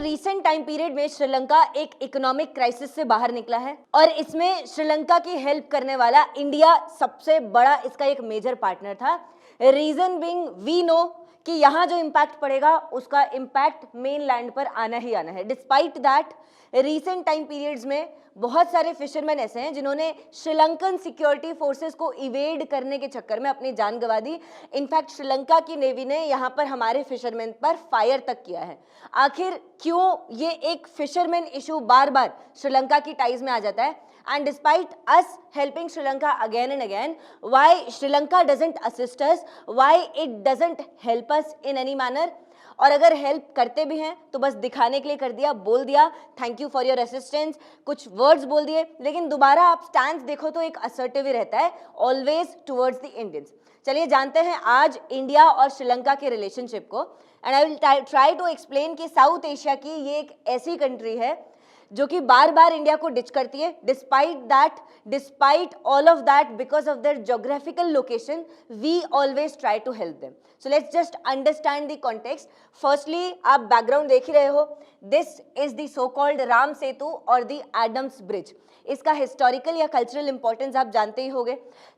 Recent time period में श्रीलंका एक economic crisis से बाहर निकला है और इसमें श्रीलंका की हेल्प करने वाला इंडिया सबसे बड़ा इसका एक मेजर पार्टनर था। रीजन बीइंग वी नो कि यहाँ जो इम्पैक्ट पड़ेगा उसका इम्पैक्ट मेन लैंड पर आना ही आना है। Despite that recent time periods में बहुत सारे फिशरमैन ऐसे हैं जिन्होंने श्रीलंकन सिक्योरिटी फोर्सेस को इवेड करने के चक्कर में अपनी जान गंवा दी। इनफैक्ट श्रीलंका की नेवी ने यहाँ पर हमारे फिशरमैन पर फायर तक किया है। आखिर क्यों ये एक फिशरमैन इशू बार बार श्रीलंका की टाइज में आ जाता है? And despite us helping Sri Lanka again and again, why Sri Lanka doesn't assist us, why it doesn't help us in any manner? और अगर हेल्प करते भी हैं तो बस दिखाने के लिए कर दिया, बोल दिया thank you for your assistance, कुछ वर्ड्स बोल दिए, लेकिन दोबारा आप स्टैंड देखो तो एक असर्टिव ही रहता है ऑलवेज टुवर्ड्स द इंडियंस। चलिए जानते हैं आज इंडिया और श्रीलंका के रिलेशनशिप को। And I will try to explain कि साउथ एशिया की ये एक ऐसी कंट्री है जो कि बार बार इंडिया को डिच करती है। Despite all of that, because of their geographical location, we always try to help them. So let's just understand the context. Firstly आप बैकग्राउंड देख ही रहे हो, this is the so called Ram Setu और द एडम्स ब्रिज। इसका historical या cultural importance आप जानते ही होंगे।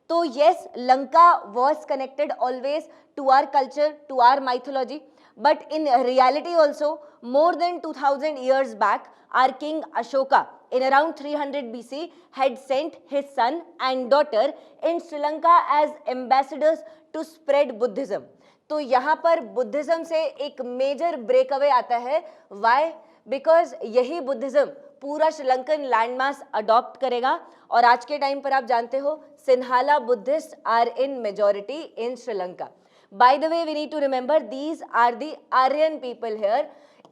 तो yes, Lanka was connected always to our culture, to our mythology, but in reality also more than 2000 years back our king Ashoka in around 300 BC had sent his son and daughter in Sri Lanka as ambassadors to spread Buddhism। तो यहाँ पर Buddhism से एक major breakaway आता है। Why? Because यही Buddhism पूरा Sri Lankan landmass adopt करेगा और आज के टाइम पर आप जानते हो Sinhala Buddhist are in majority in Sri Lanka. By the way, we need to remember these are the Aryan people here।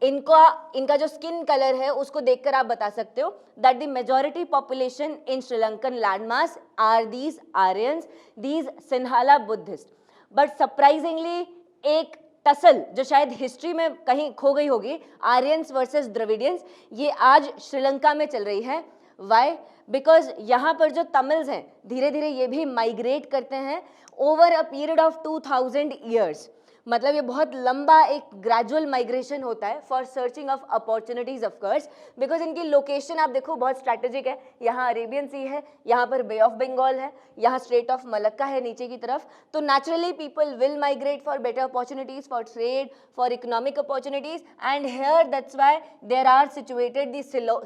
इनका जो स्किन कलर है उसको देखकर आप बता सकते हो that the majority population in Sri Lankan landmass are these Aryans, these Sinhala Buddhists। But surprisingly एक टसल जो शायद हिस्ट्री में कहीं खो गई होगी, आर्यंस वर्सेस द्रविडियंस, ये आज श्रीलंका में चल रही है। Why? Because यहाँ पर जो तमिल्स हैं धीरे धीरे ये भी माइग्रेट करते हैं over a period of 2000 years. मतलब ये बहुत लंबा एक ग्रेजुअल माइग्रेशन होता है for searching of opportunities of course, because इनकी लोकेशन आप देखो बहुत स्ट्रैटेजिक है। यहाँ अरेबियन सी है, यहाँ पर बे ऑफ बंगाल है, यहाँ स्ट्रेट ऑफ मलक्का है नीचे की तरफ। तो naturally people will migrate for better opportunities, for trade, for economic opportunities. And here that's why there are situated the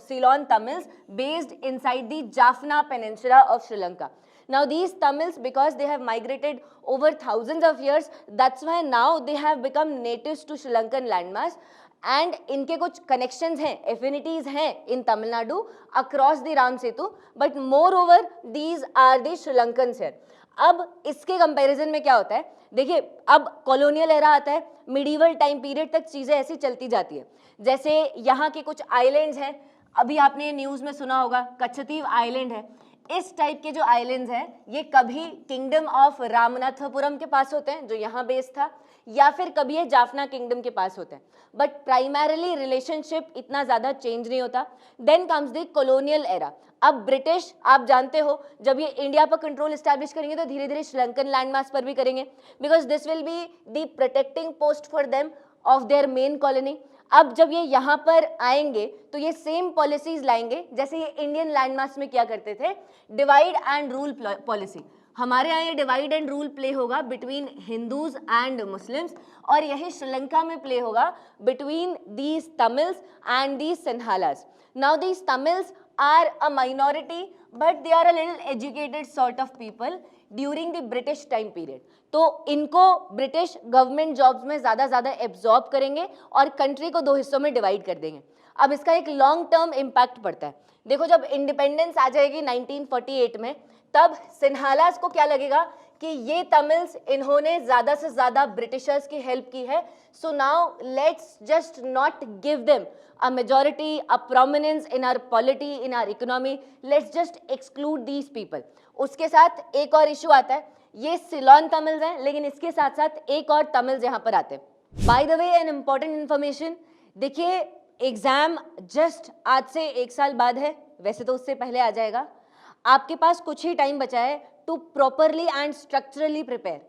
Ceylon Tamils based inside the Jaffna peninsula of Sri Lanka. Now these Tamils, because they have migrated over thousands of years, that's why now they have become natives to Sri Lankan landmass। and इनके कुछ connections हैं, affinities हैं in Tamil Nadu across the Ram Setu, but moreover these are the Sri Lankans here। अब इसके comparison में क्या होता है, देखिए अब कॉलोनियल एरा आता है, मिडीवल टाइम पीरियड तक चीज़ें ऐसी चलती जाती है। जैसे यहाँ के कुछ आइलैंड्स हैं, अभी आपने न्यूज़ में सुना होगा कच्छतीव आइलैंड है। इस टाइप के जो आइलैंड्स हैं ये कभी किंगडम ऑफ रामनाथपुरम के पास होते हैं जो यहाँ बेस था, या फिर कभी ये जाफना किंगडम के पास होते हैं, बट प्राइमरीली रिलेशनशिप इतना ज़्यादा चेंज नहीं होता। Then comes the colonial era. अब ब्रिटिश आप जानते हो जब ये इंडिया पर कंट्रोल इस्टेब्लिश करेंगे तो धीरे धीरे श्रीलंकन लैंडमास पर भी करेंगे, because this will be the protecting post for them of their main colony. अब जब ये यहाँ पर आएंगे तो ये सेम पॉलिसीज लाएंगे जैसे ये इंडियन लैंडमास में क्या करते थे, डिवाइड एंड रूल पॉलिसी। हमारे यहाँ ये डिवाइड एंड रूल प्ले होगा बिटवीन हिंदूज एंड मुस्लिम्स, और यही श्रीलंका में प्ले होगा between these Tamils and these Sinhalas. Now these Tamils are a minority but they are a little educated sort of people during the British time period. तो इनको British government jobs में ज़्यादा absorb करेंगे और कंट्री को दो हिस्सों में डिवाइड कर देंगे। अब इसका एक लॉन्ग टर्म इम्पैक्ट पड़ता है। देखो जब इंडिपेंडेंस आ जाएगी 1948 में, तब सिन्हालास को क्या लगेगा कि ये तमिल्स इन्होंने ज़्यादा से ज़्यादा ब्रिटिशर्स की हेल्प की है, so now let's just not give them a majority, a prominence in our polity, in our economy, let's just exclude these people। उसके साथ एक और इशू आता है, ये सिलोन तमिल्स हैं लेकिन इसके साथ साथ एक और तमिल्स यहाँ पर आते हैं। By the way an important information, देखिए एग्जाम जस्ट आज से 1 साल बाद है, वैसे तो उससे पहले आ जाएगा। आपके पास कुछ ही टाइम बचा है to properly and structurally prepare.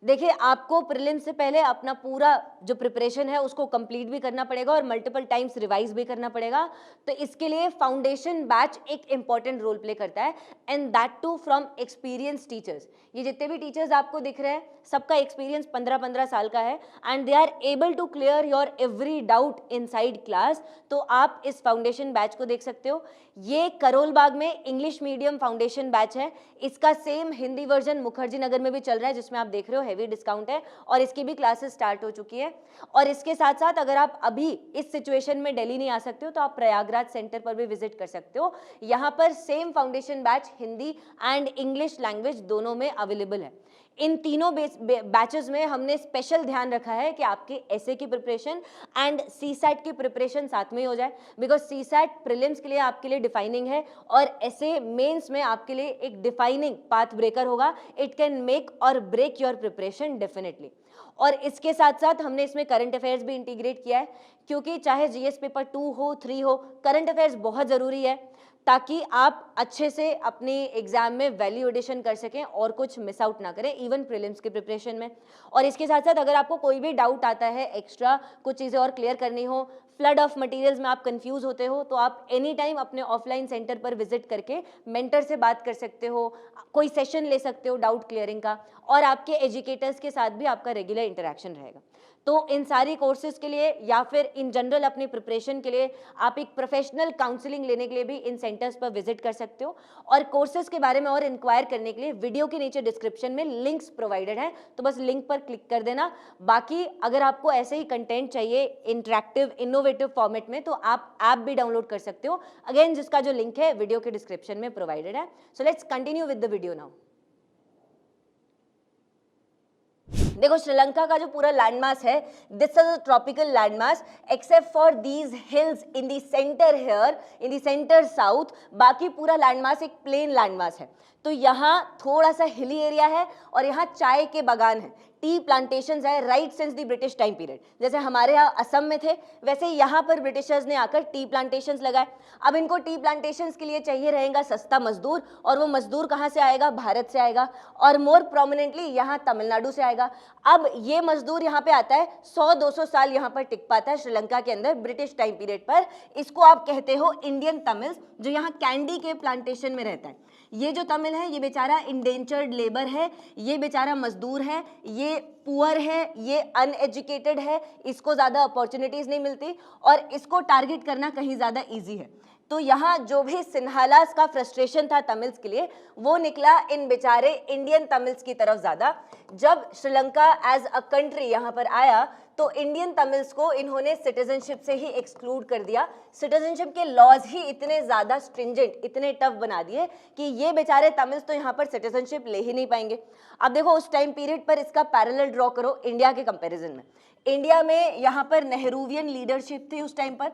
देखिए, आपको प्रीलिम्स से पहले अपना पूरा जो प्रिपरेशन है उसको कंप्लीट भी करना पड़ेगा और मल्टीपल टाइम्स रिवाइज भी करना पड़ेगा। तो इसके लिए फाउंडेशन बैच एक इंपॉर्टेंट रोल प्ले करता है, and that too from experience teachers. ये जितने भी टीचर्स आपको दिख रहे हैं, सबका एक्सपीरियंस 15-15 साल का है, and they are able to clear your every doubt inside class. तो आप इस फाउंडेशन बैच को देख सकते हो। ये करोल बाग में इंग्लिश मीडियम फाउंडेशन बैच है। इसका सेम हिंदी वर्जन मुखर्जी नगर में भी चल रहा है, जिसमें आप देख रहे हो हेवी डिस्काउंट है, और इसकी भी क्लासेस स्टार्ट हो चुकी है। और इसके साथ साथ अगर आप अभी इस सिचुएशन में दिल्ली नहीं आ सकते हो तो आप प्रयागराज सेंटर पर भी विजिट कर सकते हो। यहाँ पर same foundation batch Hindi and English language दोनों में अवेलेबल है। इन तीनों बैचेस में हमने स्पेशल ध्यान रखा है कि आपके एसए की प्रिपरेशन एंड सीसैट की प्रिपरेशन साथ में ही हो जाए, बिकॉज सीसैट प्रीलिम्स के लिए आपके लिए डिफाइनिंग है और एसए मेंस में आपके लिए एक डिफाइनिंग पाथ ब्रेकर होगा। इट कैन मेक और ब्रेक योर प्रिपरेशन डेफिनेटली। और इसके साथ साथ हमने इसमें करंट अफेयर्स भी इंटीग्रेट किया है, क्योंकि चाहे जीएस पेपर 2 हो 3 हो, करंट अफेयर्स बहुत ज़रूरी है ताकि आप अच्छे से अपनी एग्जाम में वैल्यू एडिशन कर सकें और कुछ मिस आउट ना करें इवन प्रीलिम्स की प्रिपरेशन में। और इसके साथ साथ अगर आपको कोई भी डाउट आता है, एक्स्ट्रा कुछ चीज़ें और क्लियर करनी हो, फ्लड ऑफ मटेरियल्स में आप कंफ्यूज होते हो, तो आप एनी टाइम अपने ऑफलाइन सेंटर पर विजिट करके मेंटर से बात कर सकते हो, कोई सेशन ले सकते हो डाउट क्लियरिंग का, और आपके एजुकेटर्स के साथ भी आपका रेगुलर इंटरेक्शन रहेगा। तो इन सारी कोर्सेज के लिए या फिर इन जनरल अपनी प्रिपरेशन के लिए आप एक प्रोफेशनल काउंसलिंग लेने के लिए भी इन सेंटर्स पर विजिट कर सकते हो। और कोर्सेज के बारे में और इंक्वायर करने के लिए वीडियो के नीचे डिस्क्रिप्शन में लिंक्स प्रोवाइडेड हैं, तो बस लिंक पर क्लिक कर देना। बाकी अगर आपको ऐसे ही कंटेंट चाहिए इंटरेक्टिव इनोवेटिव फॉर्मेट में, तो आप ऐप भी डाउनलोड कर सकते हो, अगेन जिसका जो लिंक है वीडियो के डिस्क्रिप्शन में प्रोवाइडेड है। So let's continue with the video now. देखो, श्रीलंका का जो पूरा लैंडमास है, this is a tropical landmass except for these hills in the centre here, in the centre south. बाकी पूरा लैंडमास एक प्लेन लैंडमास है। तो यहाँ थोड़ा सा हिली एरिया है और यहाँ चाय के बागान है, टी प्लांटेशंस है right since the British time period. जैसे हमारे यहाँ असम में थे, वैसे यहाँ पर ब्रिटिशर्स ने आकर टी प्लांटेशंस लगाए। अब इनको टी प्लांटेशंस के लिए चाहिए रहेगा सस्ता मजदूर, और वो मजदूर कहाँ से आएगा? भारत से आएगा, और मोर प्रोमिनेंटली यहाँ तमिलनाडु से आएगा। अब ये मजदूर यहाँ पे आता है, 100-200 साल यहाँ पर टिक पाता है श्रीलंका के अंदर ब्रिटिश टाइम पीरियड पर। इसको आप कहते हो इंडियन तमिल्स, जो यहाँ कैंडी के प्लांटेशन में रहता है। ये जो तमिल है, ये बेचारा इंडेंचर्ड लेबर है, ये बेचारा मजदूर है, ये पुअर है, ये अनएजुकेटेड है, इसको ज़्यादा अपॉर्चुनिटीज़ नहीं मिलती और इसको टारगेट करना कहीं ज़्यादा ईजी है। तो यहाँ जो भी सिन्हालास का फ्रस्ट्रेशन था तमिल्स के लिए, वो निकला इन बेचारे इंडियन तमिल्स की तरफ ज़्यादा। जब श्रीलंका एज अ कंट्री यहाँ पर आया तो इंडियन तमिल्स को इन्होंने सिटीजनशिप से ही एक्सक्लूड कर दिया। सिटीजनशिप के लॉज ही इतने ज़्यादा स्ट्रिंजेंट, इतने टफ बना दिए कि ये बेचारे तमिल्स तो यहाँ पर सिटीजनशिप ले ही नहीं पाएंगे। अब देखो, उस टाइम पीरियड पर इसका पैरेलल ड्रॉ करो इंडिया के कंपैरिजन में। इंडिया में यहाँ पर नेहरूवियन लीडरशिप थी उस टाइम पर।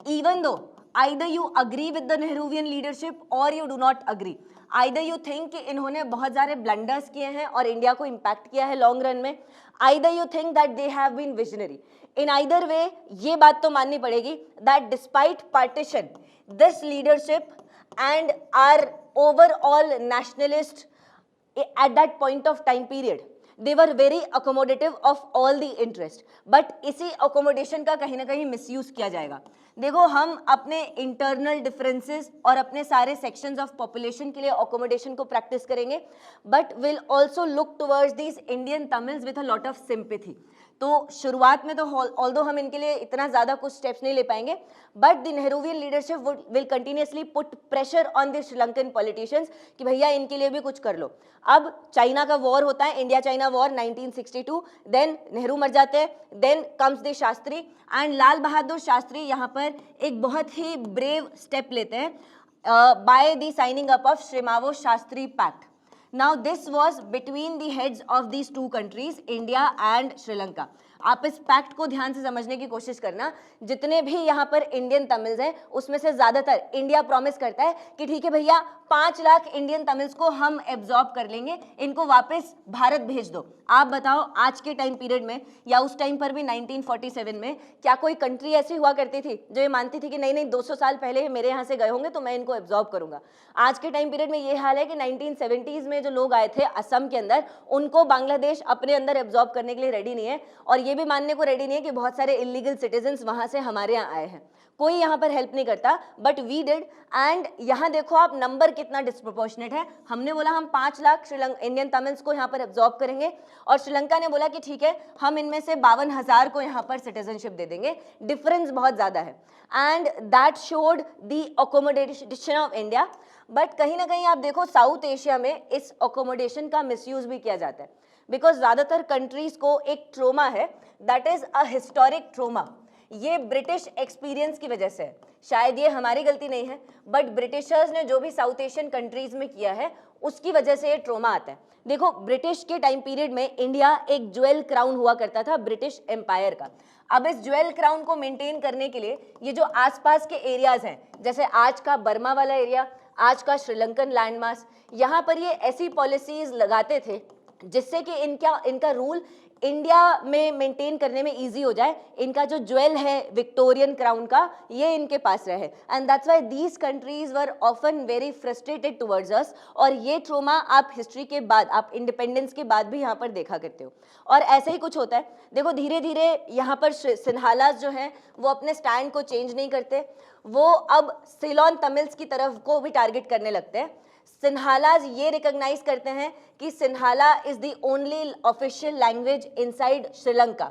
Even though either you agree with the Nehruvian leadership or you do not agree, either you think कि इन्होंने बहुत सारे ब्लंडर्स किए हैं और इंडिया को इम्पैक्ट किया है लॉन्ग रन में, either you think that they have been visionary. In either way, ये बात तो माननी पड़ेगी that despite partition, this leadership and our overall nationalist at that point of time period, they were very accommodative of all the interest, but इसी accommodation का कहीं ना कहीं मिसयूज किया जाएगा। देखो, हम अपने इंटरनल डिफरेंसेस और अपने सारे सेक्शंस ऑफ पॉपुलेशन के लिए अकोमोडेशन को प्रैक्टिस करेंगे, but will also look towards these Indian Tamils with a lot of sympathy. तो शुरुआत में तो ऑल्दो हम इनके लिए इतना ज़्यादा कुछ स्टेप्स नहीं ले पाएंगे, but the Nehruvian leadership will continuously put pressure on the Sri Lankan politicians कि भैया इनके लिए भी कुछ कर लो। अब चाइना का वॉर होता है, India China war 1962, then Nehru मर जाते हैं, then comes the Shastri, and Lal Bahadur Shastri यहाँ पर एक बहुत ही ब्रेव स्टेप लेते हैं by the signing up of Sirimavo Shastri pact. Now this was between the heads of these two countries, India and Sri Lanka. आप इस फैक्ट को ध्यान से समझने की कोशिश करना, जितने भी यहाँ पर इंडियन तमिल्स हैं उसमें से ज्यादातर इंडिया प्रॉमिस करता है कि ठीक है भैया 5 लाख इंडियन तमिल्स को हम एब्जॉर्ब कर लेंगे, इनको वापस भारत भेज दो। आप बताओ आज के टाइम पीरियड में या उस टाइम पर भी 1947 में क्या कोई कंट्री ऐसी हुआ करती थी जो ये मानती थी कि नहीं नहीं 200 साल पहले मेरे यहाँ से गए होंगे तो मैं इनको एब्जॉर्ब करूंगा। आज के टाइम पीरियड में ये हाल है कि 1970s में जो लोग आए थे असम के अंदर, उनको बांग्लादेश अपने अंदर एब्जॉर्ब करने के लिए रेडी नहीं है, और ये भी मानने को रेडी नहीं है कि बहुत सारे इलीगल सिटीजन्स वहां से हमारे यहाँ आए हैं। कोई यहाँ पर हेल्प नहीं करता, बट वी डिड। एंड यहाँ देखो आप नंबर कितना डिस्प्रोपोर्शनेट है। हमने बोला हम 5 लाख इंडियन तमिल्स को यहाँ पर एब्जॉर्ब करेंगे, और श्रीलंका ने बोला कि ठीक है हम इनमें से 52,000 को यहाँ पर सिटीजनशिप दे देंगे। डिफरेंस बहुत ज्यादा है, and that showed the accommodation of India. But कहीं ना कहीं आप देखो साउथ एशिया में इस अकोमोडेशन का मिसयूज भी किया जाता है, बिकॉज ज्यादातर कंट्रीज को एक ट्रोमा है, that is a historic trauma. ये ब्रिटिश एक्सपीरियंस की वजह से है, शायद ये हमारी गलती नहीं है, बट ब्रिटिशर्स ने जो भी साउथ एशियन कंट्रीज में किया है उसकी वजह से ये ट्रोमा आता है। देखो ब्रिटिश के टाइम पीरियड में इंडिया एक ज्वेल क्राउन हुआ करता था ब्रिटिश एम्पायर का। अब इस ज्वेल क्राउन को मेंटेन करने के लिए ये जो आसपास के एरियाज हैं, जैसे आज का बर्मा वाला एरिया, आज का श्रीलंकन लैंडमास, यहाँ पर ये ऐसी पॉलिसीज लगाते थे जिससे कि इनका रूल इंडिया में मेंटेन करने में इजी हो जाए। इनका जो ज्वेल है विक्टोरियन क्राउन का, ये इनके पास रहे, and that's why these countries were often very frustrated towards अस। और ये ट्रोमा आप हिस्ट्री के बाद, आप इंडिपेंडेंस के बाद भी यहाँ पर देखा करते हो, और ऐसे ही कुछ होता है। देखो धीरे धीरे यहाँ पर सिन्हालास जो हैं वो अपने स्टैंड को चेंज नहीं करते, वो अब सीलोन तमिल्स की तरफ को भी टारगेट करने लगते हैं। सिन्हालाज ये रिकॉग्नाइज करते हैं कि Sinhala is the only official language inside Sri Lanka.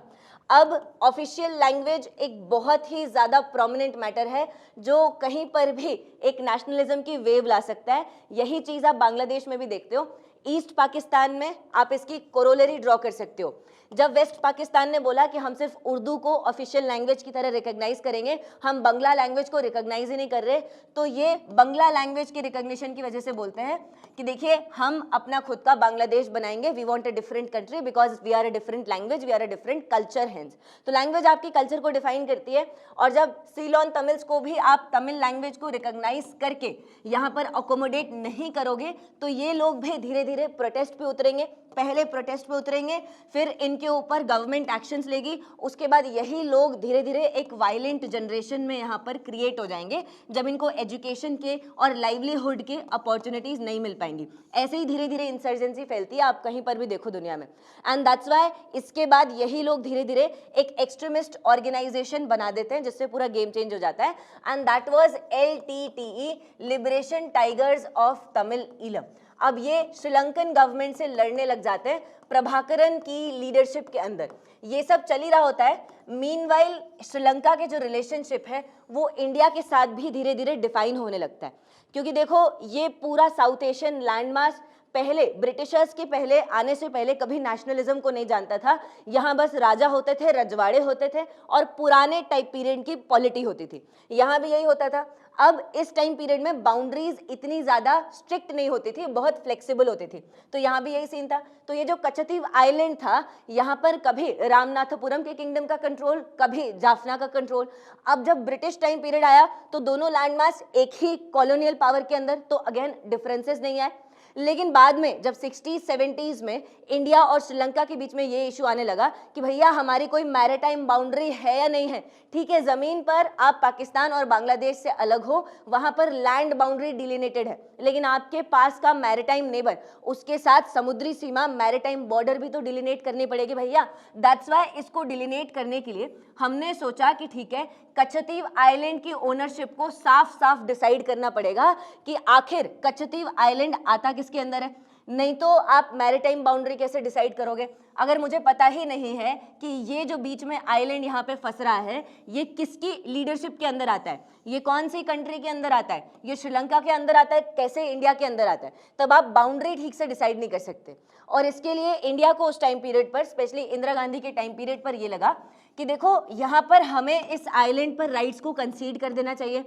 अब ऑफिशियल लैंग्वेज एक बहुत ही ज़्यादा प्रोमिनेंट मैटर है जो कहीं पर भी एक नेशनलिज्म की वेव ला सकता है। यही चीज़ आप बांग्लादेश में भी देखते हो। ईस्ट पाकिस्तान में आप इसकी कोरोलरी ड्रॉ कर सकते हो। जब वेस्ट पाकिस्तान ने बोला कि हम सिर्फ उर्दू को ऑफिशियल लैंग्वेज की तरह रिकॉग्नाइज करेंगे, हम बंगला लैंग्वेज को रिकॉग्नाइज ही नहीं कर रहे, तो ये बंगला लैंग्वेज की रिकॉग्निशन की वजह से बोलते हैं कि देखिए हम अपना खुद का बांग्लादेश बनाएंगे, we want a different country because we are a different language, we are a different culture. Hence तो लैंग्वेज आपकी कल्चर को डिफाइन करती है, और जब सीलोन तमिल्स को भी आप तमिल लैंग्वेज को रिकॉग्नाइज करके यहाँ पर अकोमोडेट नहीं करोगे तो ये लोग भी धीरे धीरे प्रोटेस्ट पे उतरेंगे। पहले प्रोटेस्ट पे उतरेंगे, फिर इनके ऊपर गवर्नमेंट एक्शंस लेगी, उसके बाद यही लोग धीरे धीरे एक वायलेंट जनरेशन में यहाँ पर क्रिएट हो जाएंगे जब इनको एजुकेशन के और लाइवलीहुड के अपॉर्चुनिटीज नहीं मिल पाएंगी। ऐसे ही धीरे धीरे इंसर्जेंसी फैलती है, आप कहीं पर भी देखो दुनिया में। एंड दैट्स व्हाई इसके बाद यही लोग धीरे धीरे एक एक्सट्रीमिस्ट ऑर्गेनाइजेशन बना देते हैं जिससे पूरा गेम चेंज हो जाता है, and that was LTTE, liberation tigers of Tamil Eelam. अब ये श्रीलंकन गवर्नमेंट से लड़ने लग जाते हैं प्रभाकरन की लीडरशिप के अंदर। ये सब चल ही रहा होता है। मीनवाइल श्रीलंका के जो रिलेशनशिप है वो इंडिया के साथ भी धीरे धीरे डिफाइन होने लगता है, क्योंकि देखो ये पूरा साउथ एशियन लैंडमास पहले ब्रिटिशर्स के पहले आने से पहले कभी नेशनलिज्म को नहीं जानता था। यहाँ बस राजा होते थे, रजवाड़े होते थे, और पुराने टाइप पीरियड की पॉलिटी होती थी। यहाँ भी यही होता था। अब इस टाइम पीरियड में बाउंड्रीज इतनी ज़्यादा स्ट्रिक्ट नहीं होती थी, बहुत फ्लेक्सिबल होती थी, तो यहाँ भी यही सीन था। तो ये जो कचतीव आइलैंड था, यहाँ पर कभी रामनाथपुरम के किंगडम का कंट्रोल, कभी जाफना का कंट्रोल। अब जब ब्रिटिश टाइम पीरियड आया तो दोनों लैंडमास एक ही कॉलोनियल पावर के अंदर, तो अगेन डिफरेंसेस नहीं आए। लेकिन बाद में जब 60s 70s में इंडिया और श्रीलंका के बीच में ये इशू आने लगा कि भैया हमारी कोई मैरिटाइम बाउंड्री है या नहीं है। ठीक है, जमीन पर आप पाकिस्तान और बांग्लादेश से अलग हो, वहां पर लैंड बाउंड्री डिलिनेटेड है, लेकिन आपके पास का मैरिटाइम नेबर, उसके साथ समुद्री सीमा मैरिटाइम बॉर्डर भी तो डिलिनेट करनी पड़ेगी भैया। दैट्स व्हाई इसको डिलिनेट करने के लिए हमने सोचा कि ठीक है, कचतीव आइलैंड की ओनरशिप को साफ साफ डिसाइड करना पड़ेगा कि आखिर कचतीव आइलैंड आता किसके अंदर है। नहीं तो आप मैरिटाइम बाउंड्री कैसे डिसाइड करोगे अगर मुझे पता ही नहीं है कि ये जो बीच में आइलैंड यहाँ पे फंस रहा है ये किसकी लीडरशिप के अंदर आता है, ये कौन सी कंट्री के अंदर आता है, ये श्रीलंका के अंदर आता है, कैसे इंडिया के अंदर आता है। तब आप बाउंड्री ठीक से डिसाइड नहीं कर सकते। और इसके लिए इंडिया को उस टाइम पीरियड पर, स्पेशली इंदिरा गांधी के टाइम पीरियड पर ये लगा कि देखो यहाँ पर हमें इस आइलैंड पर राइट्स को कंसीड कर देना चाहिए,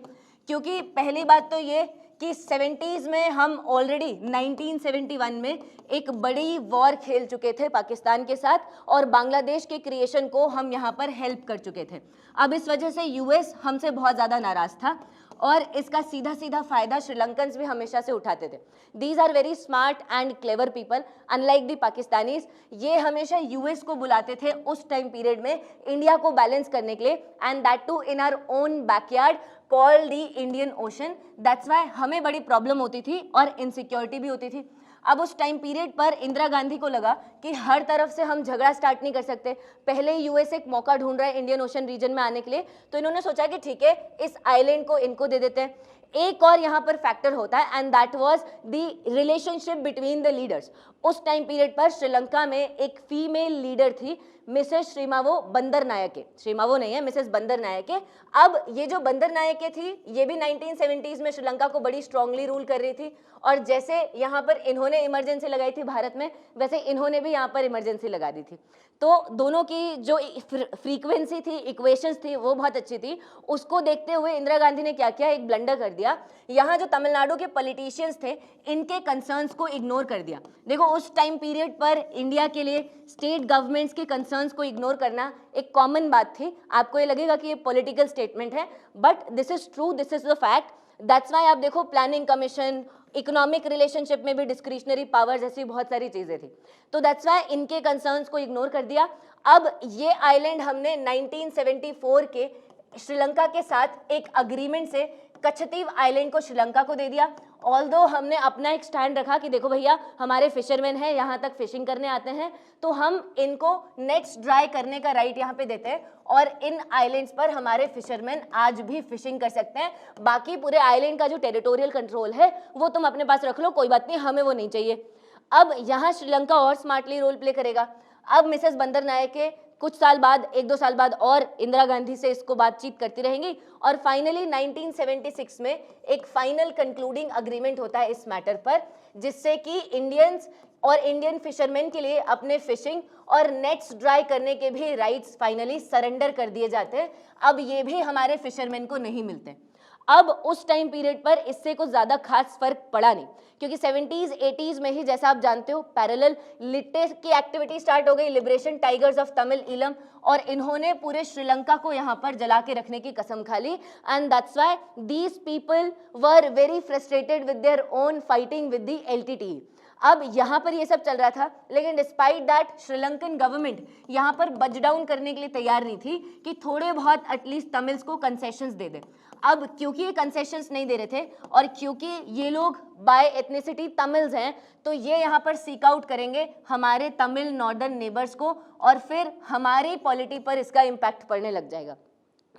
क्योंकि पहली बात तो ये कि 70s में हम ऑलरेडी 1971 में एक बड़ी वॉर खेल चुके थे पाकिस्तान के साथ और बांग्लादेश के क्रिएशन को हम यहाँ पर हेल्प कर चुके थे। अब इस वजह से यूएस हमसे बहुत ज़्यादा नाराज़ था और इसका सीधा सीधा फायदा श्रीलंकन्स भी हमेशा से उठाते थे। These are very smart and clever people unlike the Pakistanis. ये हमेशा यूएस को बुलाते थे उस टाइम पीरियड में इंडिया को बैलेंस करने के लिए, and that too in our own backyard called the Indian Ocean. That's why हमें बड़ी प्रॉब्लम होती थी और इनसिक्योरिटी भी होती थी। अब उस टाइम पीरियड पर इंदिरा गांधी को लगा कि हर तरफ से हम झगड़ा स्टार्ट नहीं कर सकते, पहले ही यूएस एक मौका ढूंढ रहा है इंडियन ओशन रीजन में आने के लिए, तो इन्होंने सोचा कि ठीक है इस आइलैंड को इनको दे देते हैं। एक और यहाँ पर फैक्टर होता है and that was the relationship between the leaders. उस टाइम पीरियड पर श्रीलंका में एक फीमेल लीडर थी मिसेस श्रीमावो बंदरनायके। श्रीमावो नहीं है, मिसेस बंदरनायके। अब ये जो बंदरनायके थी ये भी 1970s में श्रीलंका को बड़ी स्ट्रांगली रूल कर रही थी और जैसे यहाँ पर इन्होंने इमरजेंसी लगाई थी भारत में, वैसे इन्होंने भी यहाँ पर इमरजेंसी लगा दी थी। तो दोनों की जो फ्रीक्वेंसी थी, इक्वेशंस थी, वो बहुत अच्छी थी। उसको देखते हुए इंदिरा गांधी ने क्या किया, एक ब्लंडर कर दिया। यहाँ जो तमिलनाडु के पॉलिटिशियंस थे इनके कंसर्न्स को इग्नोर कर दिया। देखो उस टाइम पीरियड पर इंडिया के लिए स्टेट गवर्नमेंट्स के कंसर्न्स को इग्नोर करना एक कॉमन बात थी। आपको ये लगेगा कि ये पॉलिटिकल स्टेटमेंट है, but this is true, this is the fact. That's why आप देखो प्लानिंग कमीशन, इकोनॉमिक रिलेशनशिप में भी डिस्क्रिशनरी पावर्स, ऐसी बहुत सारी चीजें थी। तो दैट्स वाई इनके कंसर्न्स को इग्नोर कर दिया। अब ये आइलैंड हमने 1974 के श्रीलंका के साथ एक अग्रीमेंट से कच्छतीव आइलैंड को श्रीलंका को दे दिया। ऑल्दो हमने अपना एक स्टैंड रखा कि देखो भैया हमारे फिशरमैन हैं, यहाँ तक फिशिंग करने आते हैं, तो हम इनको नेट्स ड्राई करने का राइट यहाँ पे देते हैं और इन आइलैंड्स पर हमारे फिशरमैन आज भी फिशिंग कर सकते हैं। बाकी पूरे आइलैंड का जो टेरिटोरियल कंट्रोल है वो तुम अपने पास रख लो, कोई बात नहीं, हमें वो नहीं चाहिए। अब यहाँ श्रीलंका और स्मार्टली रोल प्ले करेगा। अब मिसेस बंदरनायके कुछ साल बाद, 1-2 साल बाद और इंदिरा गांधी से इसको बातचीत करती रहेंगी और फाइनली 1976 में एक फाइनल कंक्लूडिंग अग्रीमेंट होता है इस मैटर पर, जिससे कि इंडियंस और इंडियन फिशरमैन के लिए अपने फिशिंग और नेट्स ड्राई करने के भी राइट्स फाइनली सरेंडर कर दिए जाते हैं। अब ये भी हमारे फिशरमैन को नहीं मिलते। अब उस टाइम पीरियड पर इससे कुछ ज़्यादा खास फर्क पड़ा नहीं, क्योंकि 70s 80s में ही जैसा आप जानते हो पैरेलल लिट्टे की एक्टिविटी स्टार्ट हो गई, liberation tigers of Tamil Eelam, और इन्होंने पूरे श्रीलंका को यहाँ पर जला के रखने की कसम खा ली। And that's why these people were very frustrated with their own fighting with the LTTE. अब यहाँ पर ये सब चल रहा था, लेकिन डिस्पाइट दैट श्रीलंकन गवर्नमेंट यहाँ पर बज डाउन करने के लिए तैयार नहीं थी कि थोड़े बहुत एटलीस्ट तमिल्स को कंसेशंस दे दे। अब क्योंकि ये कंसेशंस नहीं दे रहे थे और क्योंकि ये लोग बाय एथनिसिटी तमिल्स हैं, तो ये यहाँ पर सीक आउट करेंगे हमारे तमिल नॉर्दर्न नेबर्स को और फिर हमारी पॉलिटी पर इसका इम्पैक्ट पड़ने लग जाएगा।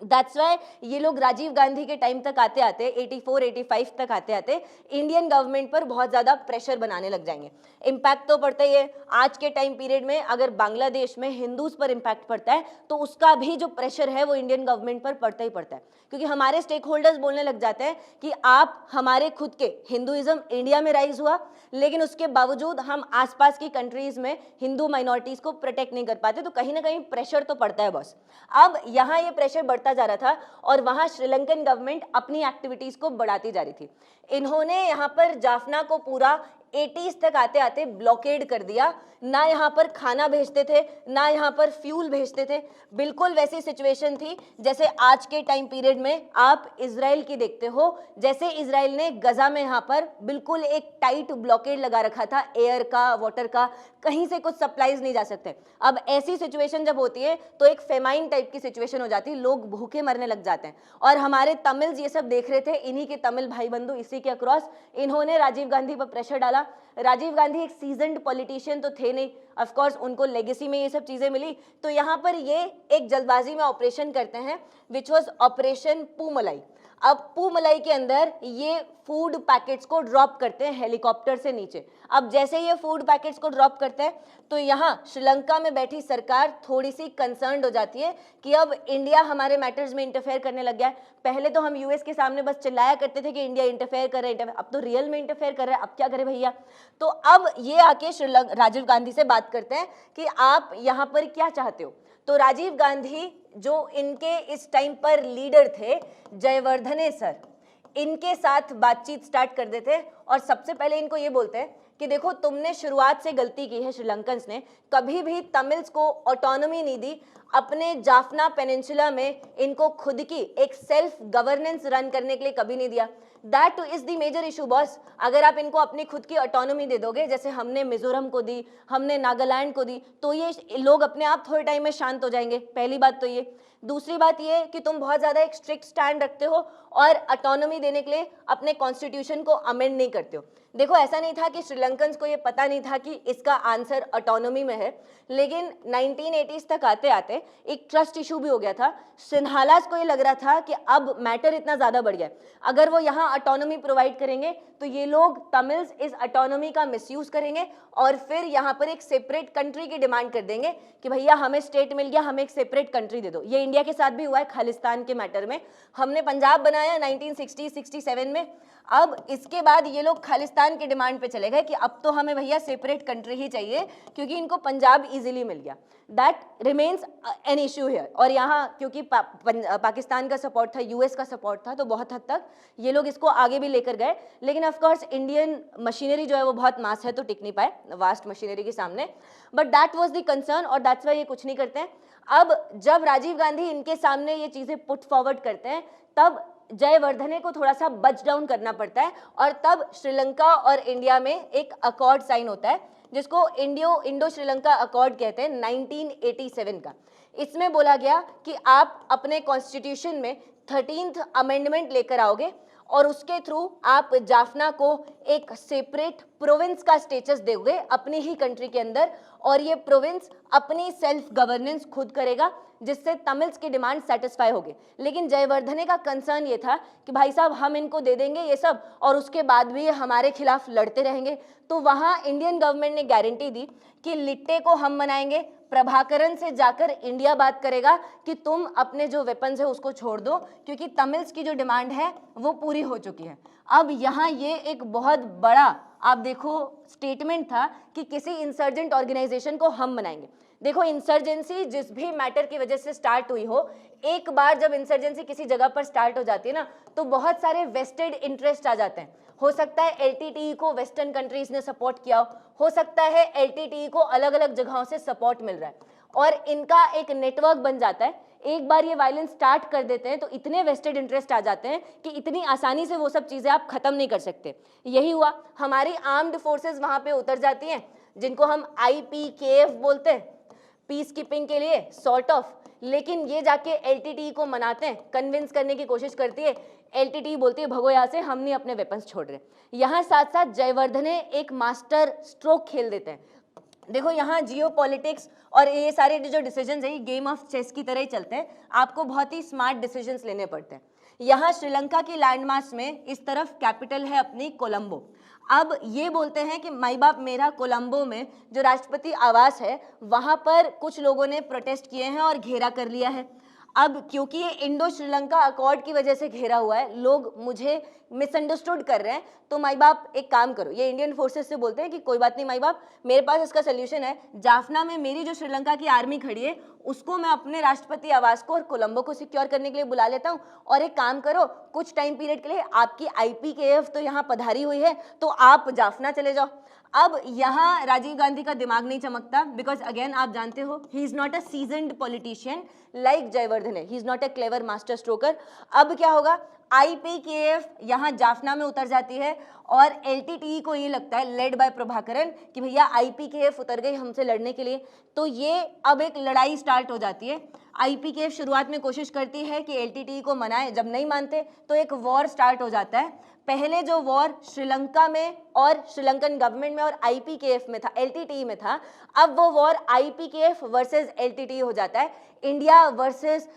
दैट्स वाई ये लोग राजीव गांधी के टाइम तक आते आते 84-85 तक आते आते इंडियन गवर्नमेंट पर बहुत ज़्यादा प्रेशर बनाने लग जाएंगे। इम्पैक्ट तो पड़ता ही है। आज के टाइम पीरियड में अगर बांग्लादेश में हिंदूज पर इम्पैक्ट पड़ता है तो उसका भी जो प्रेशर है वो इंडियन गवर्नमेंट पर पड़ता ही पड़ता है, क्योंकि हमारे स्टेक होल्डर्स बोलने लग जाते हैं कि आप हमारे खुद के हिंदुइज्म इंडिया में राइज हुआ, लेकिन उसके बावजूद हम आसपास की कंट्रीज में हिंदू माइनॉरिटीज़ को प्रोटेक्ट नहीं कर पाते, तो कहीं ना कहीं प्रेशर तो पड़ता है बॉस। अब यहाँ ये प्रेशर बढ़ता जा रहा था और वहां श्रीलंकन गवर्नमेंट अपनी एक्टिविटीज को बढ़ाती जा रही थी। इन्होंने यहाँ पर जाफना को पूरा 80s तक आते आते ब्लॉकेड कर दिया। ना यहाँ पर खाना भेजते थे, ना यहाँ पर फ्यूल भेजते थे। बिल्कुल वैसी सिचुएशन थी जैसे आज के टाइम पीरियड में आप इजराइल की देखते हो। जैसे इजराइल ने गजा में यहाँ पर बिल्कुल एक टाइट ब्लॉकेड लगा रखा था, एयर का, वाटर का, कहीं से कुछ सप्लाईज नहीं जा सकते। अब ऐसी सिचुएशन जब होती है तो एक फेमाइन टाइप की सिचुएशन हो जाती है, लोग भूखे मरने लग जाते हैं। और हमारे तमिल्स ये सब देख रहे थे, इन्हीं के तमिल भाई बंधु इसी के अक्रॉस इन्होंने राजीव गांधी पर प्रेशर डाला। राजीव गांधी एक सीजन्ड पॉलिटिशियन तो थे नहीं, ऑफ कोर्स उनको लेगेसी में ये सब चीजें मिली, तो यहाँ पर ये एक जल्दबाजी में ऑपरेशन करते हैं विच वाज ऑपरेशन पूमलाई। अब पूमलाई के अंदर ये फूड पैकेट्स को ड्रॉप करते हैं हेलीकॉप्टर से नीचे। अब जैसे ये फूड पैकेट्स को ड्रॉप करते हैं तो यहाँ श्रीलंका में बैठी सरकार थोड़ी सी कंसर्न्ड हो जाती है कि अब इंडिया हमारे मैटर्स में इंटरफेयर करने लग गया है। पहले तो हम यूएस के सामने बस चिल्लाया करते थे कि इंडिया इंटरफेयर कर रहा है, अब तो रियल में इंटरफेयर कर रहा है, अब क्या करे भैया। तो अब ये आके राजीव गांधी से बात करते हैं कि आप यहाँ पर क्या चाहते हो। तो राजीव गांधी जो इनके इस टाइम पर लीडर थे, जयवर्धने सर, इनके साथ बातचीत स्टार्ट कर देते हैं और सबसे पहले इनको ये बोलते हैं कि देखो तुमने शुरुआत से गलती की है, श्रीलंकन्स ने कभी भी तमिल्स को ऑटोनॉमी नहीं दी, अपने जाफना पेनिनसुला में इनको खुद की एक सेल्फ गवर्नेंस रन करने के लिए कभी नहीं दिया। That is the major issue boss. अगर आप इनको अपनी खुद की ऑटोनॉमी दे दोगे, जैसे हमने मिजोरम को दी, हमने नागालैंड को दी, तो ये लोग अपने आप थोड़े टाइम में शांत हो जाएंगे। पहली बात तो ये। दूसरी बात ये कि तुम बहुत ज्यादा एक स्ट्रिक्ट स्टैंड रखते हो और ऑटोनॉमी देने के लिए अपने कॉन्स्टिट्यूशन को अमेंड नहीं करते हो। देखो ऐसा नहीं था कि श्रीलंकन्स को ये पता नहीं था कि इसका आंसर ऑटोनॉमी में है, लेकिन 1980s तक आते आते एक ट्रस्ट इशू भी हो गया था। सिन्हालास को ये लग रहा था कि अब मैटर इतना ज़्यादा बढ़ गया, अगर वो यहाँ ऑटोनॉमी प्रोवाइड करेंगे तो ये लोग तमिल्स इस ऑटोनॉमी का मिसयूज करेंगे और फिर यहाँ पर एक सेपरेट कंट्री की डिमांड कर देंगे कि भैया हमें स्टेट मिल गया, हमें एक सेपरेट कंट्री दे दो। ये इंडिया के साथ भी हुआ है खालिस्तान के मैटर में। हमने पंजाब बनाया 1960-67 में। अब इसके बाद ये लोग खालिस्तान की डिमांड पे चले गए कि अब तो हमें भैया सेपरेट कंट्री ही चाहिए, क्योंकि इनको पंजाब इजीली मिल गया। That remains an issue here. और यहाँ क्योंकि पाकिस्तान का सपोर्ट था, यूएस का सपोर्ट था, तो बहुत हद तक ये लोग इसको आगे भी लेकर गए। लेकिन ऑफकोर्स इंडियन मशीनरी जो है वो बहुत मास है, तो टिक नहीं पाए वास्ट मशीनरी के सामने। But that was the concern और दैट्स वाई ये कुछ नहीं करते हैं। अब जब राजीव गांधी इनके सामने ये चीज़ें पुट फॉरवर्ड करते हैं, तब जयवर्धने को थोड़ा सा बच डाउन करना पड़ता है और तब श्रीलंका और इंडिया में एक अकॉर्ड साइन होता है, जिसको इंडो श्रीलंका अकॉर्ड कहते हैं, 1987 का। इसमें बोला गया कि आप अपने कॉन्स्टिट्यूशन में 13th अमेंडमेंट लेकर आओगे और उसके थ्रू आप जाफना को एक सेपरेट प्रोविंस का स्टेटस दोगे अपनी ही कंट्री के अंदर, और ये प्रोविंस अपनी सेल्फ गवर्नेंस खुद करेगा, जिससे तमिल्स की डिमांड सेटिस्फाई होगी। लेकिन जयवर्धने का कंसर्न ये था कि भाई साहब हम इनको दे देंगे ये सब और उसके बाद भी ये हमारे खिलाफ लड़ते रहेंगे। तो वहाँ इंडियन गवर्नमेंट ने गारंटी दी कि लिट्टे को हम मनाएंगे, प्रभाकरन से जाकर इंडिया बात करेगा कि तुम अपने जो वेपन्स है उसको छोड़ दो, क्योंकि तमिल्स की जो डिमांड है वो पूरी हो चुकी है। अब यहाँ ये एक बहुत बड़ा आप देखो स्टेटमेंट था कि किसी इंसर्जेंट ऑर्गेनाइजेशन को हम मनाएंगे। देखो इंसर्जेंसी जिस भी मैटर की वजह से स्टार्ट हुई हो, एक बार जब इंसर्जेंसी किसी जगह पर स्टार्ट हो जाती है ना, तो बहुत सारे वेस्टेड इंटरेस्ट आ जाते हैं। हो सकता है एलटीटीई को वेस्टर्न कंट्रीज ने सपोर्ट किया हो सकता है एलटीटीई को अलग अलग जगहों से सपोर्ट मिल रहा है और इनका एक नेटवर्क बन जाता है। एक बार ये वायलेंस स्टार्ट कर देते हैं तो इतने वेस्टेड इंटरेस्ट आ जाते हैं कि इतनी आसानी से वो सब चीज़ें आप खत्म नहीं कर सकते। यही हुआ, हमारी आर्म्ड फोर्सेस वहाँ पे उतर जाती हैं, जिनको हम IPKF बोलते हैं, पीस कीपिंग के लिए सॉर्ट ऑफ। लेकिन ये जाके एलटीटीई को मनाते हैं, कन्विंस करने की कोशिश करती है। एलटीटीई बोलती है भगो यहाँ से, हम नहीं अपने वेपन्स छोड़ रहे। यहाँ साथ साथ जयवर्धने एक मास्टर स्ट्रोक खेल देते हैं। देखो यहाँ जियो पॉलिटिक्स और ये सारे जो डिसीजंस है ये गेम ऑफ चेस की तरह ही चलते हैं, आपको बहुत ही स्मार्ट डिसीजंस लेने पड़ते हैं। यहाँ श्रीलंका की लैंडमास में इस तरफ कैपिटल है अपनी कोलंबो। अब ये बोलते हैं कि माई बाप मेरा कोलंबो में जो राष्ट्रपति आवास है वहाँ पर कुछ लोगों ने प्रोटेस्ट किए हैं और घेरा कर लिया है। अब क्योंकि ये इंडो श्रीलंका अकॉर्ड की वजह से घेरा हुआ है, लोग मुझे मिसअंडरस्टूड कर रहे हैं, तो माई बाप एक काम करो, ये इंडियन फोर्सेस से बोलते हैं कि कोई बात नहीं माई बाप, मेरे पास इसका सोल्यूशन है। जाफना में मेरी जो श्रीलंका की आर्मी खड़ी है उसको मैं अपने राष्ट्रपति आवास को और कोलंबो को सिक्योर करने के लिए बुला लेता हूँ, और एक काम करो कुछ टाइम पीरियड के लिए आपकी IPKF तो यहाँ पधारी हुई है तो आप जाफना चले जाओ। अब यहाँ राजीव गांधी का दिमाग नहीं चमकता, बिकॉज अगेन आप जानते हो he is not a seasoned politician like Jayewardene, he is not a clever master stroker. अब क्या होगा, IPKF यहाँ जाफना में उतर जाती है और LTTE को ये लगता है लेड बाय प्रभाकरन कि भैया IPKF उतर गई हमसे लड़ने के लिए, तो ये अब एक लड़ाई स्टार्ट हो जाती है। IPKF शुरुआत में कोशिश करती है कि LTTE को मनाए, जब नहीं मानते तो एक वॉर स्टार्ट हो जाता है। पहले जो वॉर श्रीलंका में और श्रीलंकन गवर्नमेंट में और IPKF में था, LTTE में था, अब वो वॉर IPKF वर्सेस LTTE हो जाता है, इंडिया वर्सेस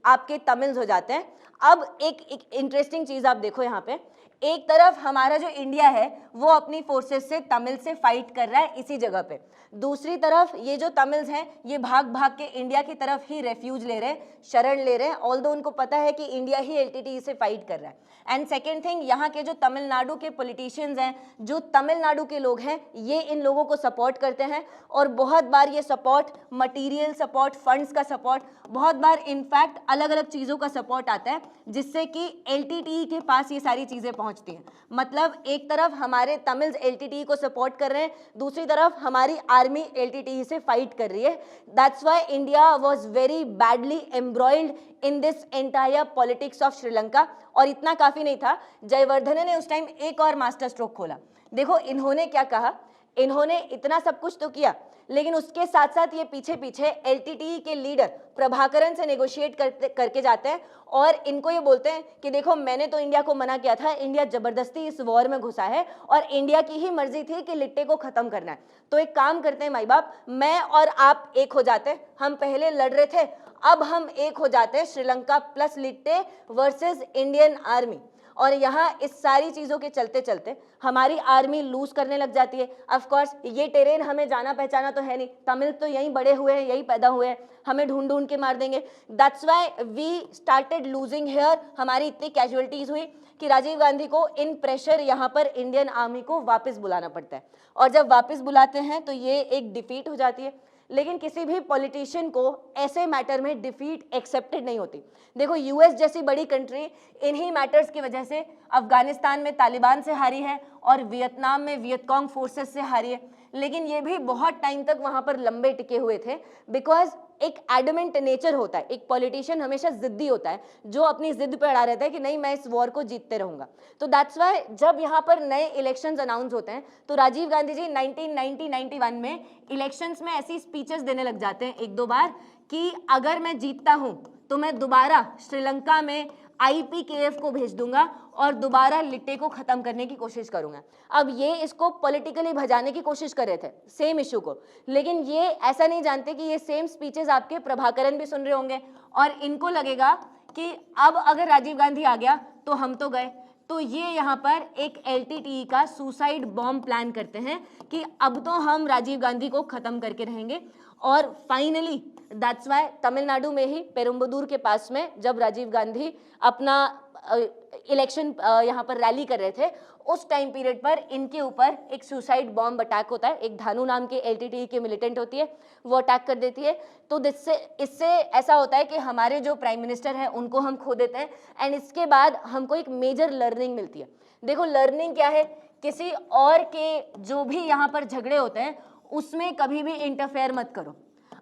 आपके तमिल्स हो जाते हैं। अब एक इंटरेस्टिंग चीज़ आप देखो यहाँ पे, एक तरफ हमारा जो इंडिया है वो अपनी फोर्सेस से तमिल से फाइट कर रहा है इसी जगह पे, दूसरी तरफ ये जो तमिल्स हैं ये भाग भाग के इंडिया की तरफ ही रेफ्यूज ले रहे हैं, शरण ले रहे हैं, ऑल्दो उनको पता है कि इंडिया ही LTTE से फाइट कर रहा है। एंड सेकेंड थिंग, यहाँ के जो तमिलनाडु के पॉलिटिशियंस हैं, जो तमिलनाडु के लोग हैं, ये इन लोगों को सपोर्ट करते हैं और बहुत बार ये सपोर्ट, मटीरियल सपोर्ट, फंड्स का सपोर्ट, बहुत बार इनफैक्ट अलग अलग चीज़ों का सपोर्ट आता है जिससे कि एलटीटीई के पास ये सारी चीजें पहुंचती हैं। मतलब एक तरफ हमारे तमिल्स एलटीटीई को सपोर्ट कर रहे हैं, दूसरी तरफ हमारी आर्मी एलटीटीई से फाइट कर रही है। That's why India was very badly embroiled in this entire politics of Sri Lanka. और इतना काफी नहीं था, जयवर्धने ने उस टाइम एक और मास्टर स्ट्रोक खोला। देखो इन्होंने क्या कहा, इन्होंने इतना सब कुछ तो किया, लेकिन उसके साथ साथ ये पीछे पीछे एलटीटीई के लीडर प्रभाकरन से नेगोशिएट करके जाते हैं और इनको ये बोलते हैं कि देखो मैंने तो इंडिया को मना किया था, इंडिया जबरदस्ती इस वॉर में घुसा है और इंडिया की ही मर्जी थी कि लिट्टे को खत्म करना है। तो एक काम करते हैं माई बाप, मैं और आप एक हो जाते हैं, हम पहले लड़ रहे थे, अब हम एक हो जाते हैं, श्रीलंका प्लस लिट्टे वर्सेस इंडियन आर्मी। और यहाँ इस सारी चीजों के चलते चलते हमारी आर्मी लूज करने लग जाती है। ऑफ कोर्स ये टेरेन हमें जाना पहचाना तो है नहीं, तमिल तो यहीं बड़े हुए हैं, यहीं पैदा हुए हैं, हमें ढूंढ ढूंढ के मार देंगे। That's why we started losing here. हमारी इतनी कैजुअलिटीज हुई कि राजीव गांधी को इन प्रेशर यहाँ पर इंडियन आर्मी को वापस बुलाना पड़ता है। और जब वापस बुलाते हैं तो ये एक डिफीट हो जाती है। लेकिन किसी भी पॉलिटिशियन को ऐसे मैटर में डिफीट एक्सेप्टेड नहीं होती। देखो यूएस जैसी बड़ी कंट्री इन्हीं मैटर्स की वजह से अफगानिस्तान में तालिबान से हारी है और वियतनाम में वियतकॉन्ग फोर्सेस से हारी है, लेकिन ये भी बहुत टाइम तक वहां पर लंबे टिके हुए थे। बिकॉज एक एडमेंट नेचर होता है, एक पॉलिटिशियन हमेशा जिद्दी होता है, जो अपनी जिद पे अड़ा रहता है कि नहीं मैं इस वॉर को जीतते रहूंगा। तो दैट्स वाई जब यहाँ पर नए इलेक्शंस अनाउंस होते हैं तो राजीव गांधी जी 1990-91 में इलेक्शंस में ऐसी स्पीचेस देने लग जाते हैं एक दो बार कि अगर मैं जीतता हूं तो मैं दोबारा श्रीलंका में आईपीकेएफ को भेज दूंगा और दोबारा लिट्टे को खत्म करने की कोशिश करूंगा। अब ये इसको पॉलिटिकली भजाने की कोशिश कर रहे थे सेम इशू को, लेकिन ये ऐसा नहीं जानते कि ये सेम स्पीचेस आपके प्रभाकरन भी सुन रहे होंगे और इनको लगेगा कि अब अगर राजीव गांधी आ गया तो हम तो गए। तो ये यहाँ पर एक एलटीटीई का सुसाइड बॉम्ब प्लान करते हैं कि अब तो हम राजीव गांधी को खत्म करके रहेंगे। और फाइनली दैट्स वाई तमिलनाडु में ही पेरुम्बदूर के पास में जब राजीव गांधी अपना इलेक्शन यहाँ पर रैली कर रहे थे, उस टाइम पीरियड पर इनके ऊपर एक सुसाइड बॉम्ब अटैक होता है। एक धानु नाम के एलटीटीई की मिलिटेंट होती है, वो अटैक कर देती है। तो इससे ऐसा होता है कि हमारे जो प्राइम मिनिस्टर हैं उनको हम खो देते हैं एंड इसके बाद हमको एक मेजर लर्निंग मिलती है। देखो लर्निंग क्या है, किसी और के जो भी यहाँ पर झगड़े होते हैं उसमें कभी भी इंटरफेयर मत करो।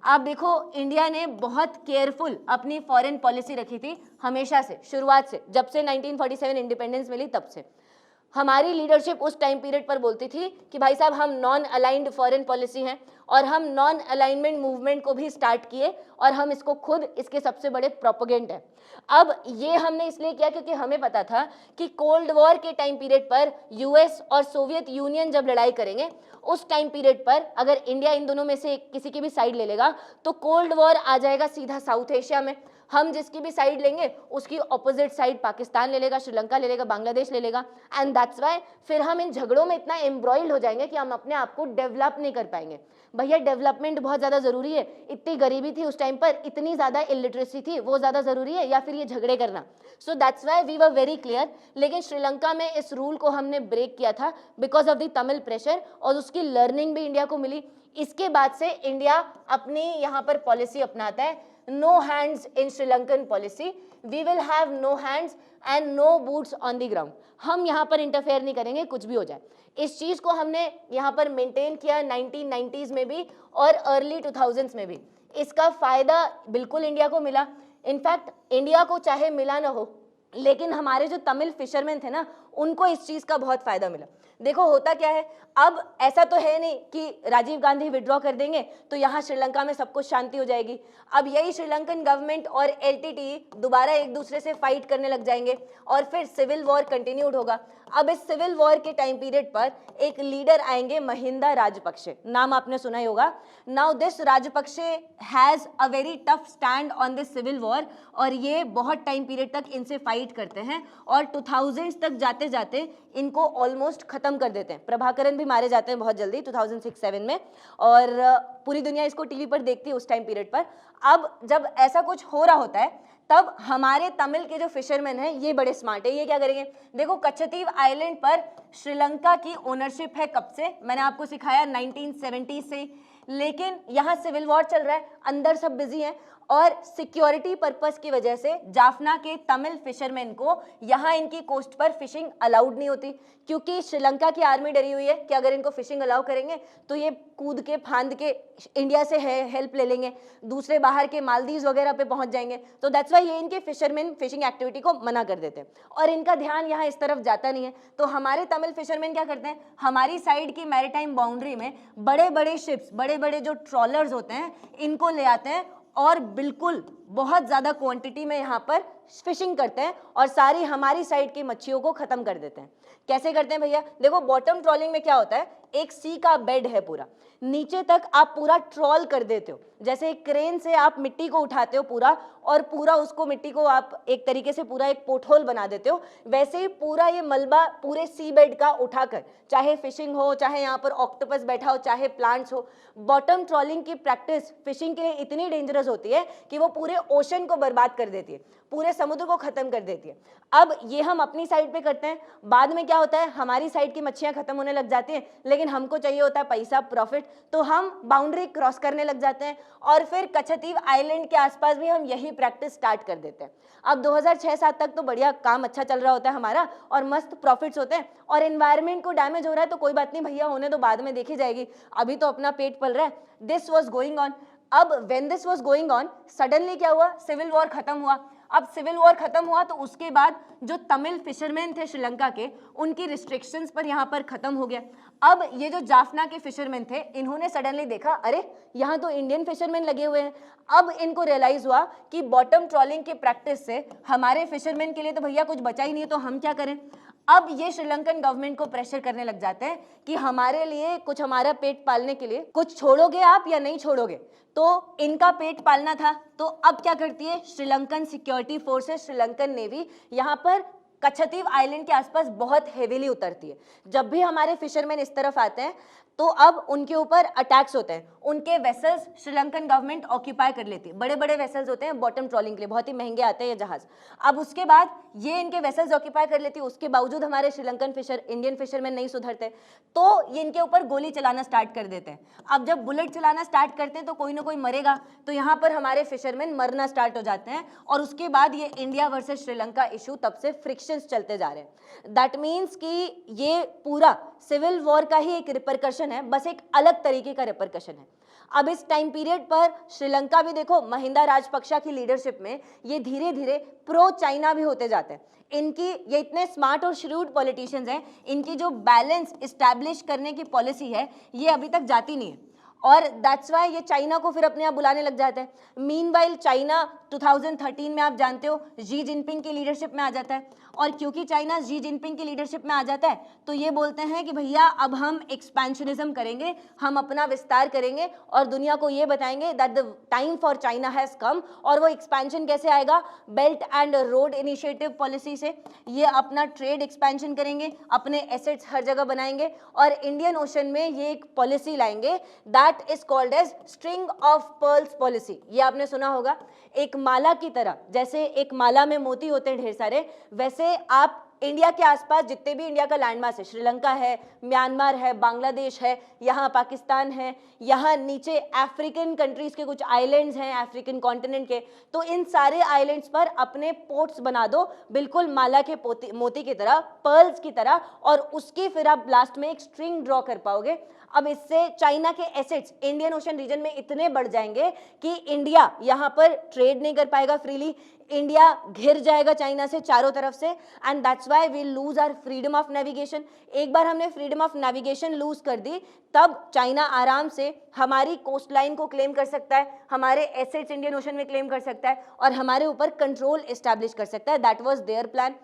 आप देखो इंडिया ने बहुत केयरफुल अपनी फॉरेन पॉलिसी रखी थी हमेशा से, शुरुआत से, जब से 1947 इंडिपेंडेंस मिली तब से। हमारी लीडरशिप उस टाइम पीरियड पर बोलती थी कि भाई साहब हम नॉन अलाइंड फॉरेन पॉलिसी हैं और हम नॉन अलाइनमेंट मूवमेंट को भी स्टार्ट किए और हम इसको खुद इसके सबसे बड़े प्रोपोगेंट हैं। अब ये हमने इसलिए किया क्योंकि हमें पता था कि कोल्ड वॉर के टाइम पीरियड पर यूएस और सोवियत यूनियन जब लड़ाई करेंगे उस टाइम पीरियड पर अगर इंडिया इन दोनों में से किसी की भी साइड ले लेगा तो कोल्ड वॉर आ जाएगा सीधा साउथ एशिया में। हम जिसकी भी साइड लेंगे उसकी ऑपोजिट साइड पाकिस्तान ले लेगा, श्रीलंका ले लेगा, बांग्लादेश ले लेगा। एंड दैट्स वाई फिर हम इन झगड़ों में इतना एम्ब्रॉयल्ड हो जाएंगे कि हम अपने आप को डेवलप नहीं कर पाएंगे। भैया डेवलपमेंट बहुत ज़्यादा ज़रूरी है, इतनी गरीबी थी उस टाइम पर, इतनी ज़्यादा इलिटरेसी थी, वो ज़्यादा ज़रूरी है या फिर ये झगड़े करना? So that's why we were very clear. लेकिन श्रीलंका में इस रूल को हमने ब्रेक किया था because of the Tamil pressure और उसकी लर्निंग भी इंडिया को मिली। इसके बाद से इंडिया अपनी यहाँ पर पॉलिसी अपनाता है, no hands in Sri Lankan policy, we will have no hands and no boots on the ground. हम यहाँ पर इंटरफेयर नहीं करेंगे कुछ भी हो जाए। इस चीज़ को हमने यहाँ पर मेंटेन किया 1990s में भी और अर्ली 2000s में भी। इसका फ़ायदा बिल्कुल इंडिया को मिला। इनफैक्ट इंडिया को चाहे मिला ना हो, लेकिन हमारे जो तमिल फिशरमैन थे ना उनको इस चीज़ का बहुत फ़ायदा मिला। देखो होता क्या है, अब ऐसा तो है नहीं कि राजीव गांधी विड्रॉ कर देंगे तो यहाँ श्रीलंका में सब कुछ शांति हो जाएगी। अब यही श्रीलंकन गवर्नमेंट और एलटीटीई दोबारा एक दूसरे से फाइट करने लग जाएंगे और फिर सिविल वॉर कंटिन्यूड होगा। अब इस सिविल वॉर के टाइम पीरियड पर एक लीडर आएंगे, महिंदा राजपक्षे, नाम आपने सुना ही होगा। Now this Rajapaksa has a very tough stand on this civil war और ये बहुत टाइम पीरियड तक इनसे फाइट करते हैं और 2000s तक जाते जाते इनको ऑलमोस्ट खत्म कर देते हैं। प्रभाकरन भी मारे जाते हैं बहुत जल्दी 2006-07 में और पूरी दुनिया इसको टीवी पर देखती है उस टाइम पीरियड पर। अब जब ऐसा कुछ हो रहा होता है तब हमारे तमिल के जो फिशरमैन हैं ये बड़े स्मार्ट है। ये क्या करेंगे, देखो कच्छतीव आइलैंड पर श्रीलंका की ओनरशिप है कब से, मैंने आपको सिखाया 1970 से, लेकिन यहाँ सिविल वॉर चल रहा है, अंदर सब बिजी हैं और सिक्योरिटी पर्पस की वजह से जाफना के तमिल फिशरमैन को यहाँ इनकी कोस्ट पर फिशिंग अलाउड नहीं होती, क्योंकि श्रीलंका की आर्मी डरी हुई है कि अगर इनको फिशिंग अलाउ करेंगे तो ये कूद के फांद के इंडिया से हेल्प ले लेंगे, दूसरे बाहर के मालदीव्स वगैरह पे पहुंच जाएंगे। तो दैट्स वाई ये इनके फिशरमैन फिशिंग एक्टिविटी को मना कर देते हैं और इनका ध्यान यहाँ इस तरफ जाता नहीं है। तो हमारे तमिल फिशरमैन क्या करते हैं, हमारी साइड की मैरीटाइम बाउंड्री में बड़े बड़े शिप्स, बड़े बड़े जो ट्रॉलर्स होते हैं, इनको ले आते हैं और बिल्कुल बहुत ज़्यादा क्वांटिटी में यहाँ पर फिशिंग करते हैं और सारी हमारी साइड की मच्छियों को ख़त्म कर देते हैं। कैसे करते हैं भैया, देखो बॉटम ट्रॉलिंग में क्या होता है, एक सी का बेड है पूरा, नीचे तक आप पूरा ट्रॉल कर देते हो, जैसे एक क्रेन से आप मिट्टी को उठाते हो पूरा और पूरा उसको मिट्टी को आप एक तरीके से पूरा एक पोटहोल बना देते हो, वैसे ही पूरा ये मलबा पूरे सी बेड का उठाकर, चाहे फिशिंग हो, चाहे यहाँ पर ऑक्टोपस बैठा हो, चाहे प्लांट्स हो, बॉटम ट्रॉलिंग की प्रैक्टिस फिशिंग के लिए इतनी डेंजरस होती है कि वो पूरे ओशन को बर्बाद कर देती है, पूरे समुद्र को खत्म कर देती है। अब ये हम अपनी साइड पे करते हैं, बाद में क्या होता है, हमारी साइड की मच्छियां खत्म होने लग जाती हैं, लेकिन हमको चाहिए होता है पैसा, प्रॉफिट, तो हम बाउंड्री क्रॉस करने लग जाते हैं और फिर कच्छतीव आइलैंड के आसपास भी हम यही प्रैक्टिस स्टार्ट कर देते हैं। अब 2006-07 तक तो बढ़िया काम अच्छा चल रहा होता है हमारा और मस्त प्रॉफिट्स होते हैं और एनवायरनमेंट को डैमेज हो रहा है तो कोई बात नहीं भैया, होने तो बाद में देखी जाएगी, अभी तो अपना पेट पल रहा है। This was going on. अब when this was going on, suddenly क्या हुआ, सिविल वॉर खत्म हुआ। अब सिविल वॉर खत्म हुआ तो उसके बाद जो तमिल फिशरमैन थे श्रीलंका के, उनकी रिस्ट्रिक्शंस पर यहाँ पर खत्म हो गया। अब ये जो जाफना के फिशरमैन थे, इन्होंने सडनली देखा, अरे यहाँ तो इंडियन फिशरमैन लगे हुए हैं। अब इनको रियलाइज हुआ कि बॉटम ट्रॉलिंग की प्रैक्टिस से हमारे फिशरमैन के लिए तो भैया कुछ बचा ही नहीं है, तो हम क्या करें। अब ये श्रीलंकन गवर्नमेंट को प्रेशर करने लग जाते हैं कि हमारे लिए कुछ, हमारा पेट पालने के लिए कुछ छोड़ोगे आप या नहीं छोड़ोगे। तो इनका पेट पालना था, तो अब क्या करती है Sri Lankan security forces, Sri Lankan navy यहाँ पर कच्छतीव आइलैंड के आसपास बहुत हेवीली उतरती है। जब भी हमारे फिशरमैन इस तरफ आते हैं तो अब उनके ऊपर अटैक्स होते हैं, उनके वेसल्स श्रीलंकन गवर्नमेंट ऑक्यूपाई कर लेती है। बड़े बड़े वेसल्स होते हैं बॉटम ट्रॉलिंग के लिए, बहुत ही महंगे आते हैं ये जहाज। अब उसके बाद ये इनके वेसल्स ऑक्यूपाई कर लेती है, उसके बावजूद हमारे श्रीलंकन इंडियन फिशरमैन नहीं सुधरते, तो ये इनके ऊपर गोली चलाना स्टार्ट कर देते हैं। अब जब बुलेट चलाना स्टार्ट करते हैं तो कोई ना कोई मरेगा, तो यहाँ पर हमारे फिशरमैन मरना स्टार्ट हो जाते हैं और उसके बाद ये इंडिया वर्सेस श्रीलंका इशू तब से फ्रिक्शंस चलते जा रहे हैं। दैट मीन्स कि ये पूरा सिविल वॉर का ही एक रिपरकशन है, बस एक अलग तरीके का रिपरकशन है। अब इस टाइम पीरियड पर श्रीलंका भी देखो महिंदा राजपक्षा की लीडरशिप में ये धीरे धीरे प्रो चाइना भी होते जाते हैं। इनकी ये इतने स्मार्ट और श्रूड पॉलिटिशियंस हैं, इनकी जो बैलेंस इस्टेब्लिश करने की पॉलिसी है ये अभी तक जाती नहीं है और दैट्स वाई ये चाइना को फिर अपने आप बुलाने लग जाते हैं। मीनवाइल चाइना 2013 में आप जानते हो जी जिनपिंग की लीडरशिप में आ जाता है और क्योंकि चाइना जी जिनपिंग की लीडरशिप में आ जाता है तो ये बोलते हैं कि भैया अब हम एक्सपेंशनिज्म करेंगे, हम अपना विस्तार करेंगे और दुनिया को ये बताएंगे that the time for China has come. और वो एक्सपेंशन कैसे आएगा, belt and road initiative policy से। ये अपना ट्रेड एक्सपेंशन करेंगे, अपने एसेट्स हर जगह बनाएंगे और इंडियन ओशन में ये एक पॉलिसी लाएंगे that is called as string of pearls policy. ये आपने सुना होगा, एक माला की तरह, जैसे एक माला में मोती होते हैं ढेर सारे, वैसे आप इंडिया के आसपास जितने भी इंडिया का लैंडमास है, श्रीलंका है, म्यांमार है, बांग्लादेश है, यहाँ पाकिस्तान है, यहाँ नीचे अफ्रीकन कंट्रीज के कुछ आइलैंड्स हैं अफ्रीकन कॉन्टिनेंट के, तो इन सारे आइलैंड्स पर अपने पोर्ट्स बना दो बिल्कुल माला के मोती की तरह, पर्ल्स की तरह, और उसकी फिर आप लास्ट में एक स्ट्रिंग ड्रॉ कर पाओगे। अब इससे चाइना के एसेट्स इंडियन ओशन रीजन में इतने बढ़ जाएंगे कि इंडिया यहाँ पर ट्रेड नहीं कर पाएगा फ्रीली, इंडिया घिर जाएगा चाइना से चारों तरफ से, and that's why we lose our freedom of navigation. एक बार हमने फ्रीडम ऑफ नेविगेशन लूज कर दी तब चाइना आराम से हमारी कोस्ट लाइन को क्लेम कर सकता है, हमारे एसेट्स इंडियन ओशन में क्लेम कर सकता है और हमारे ऊपर कंट्रोल एस्टैब्लिश कर सकता है। That was their plan.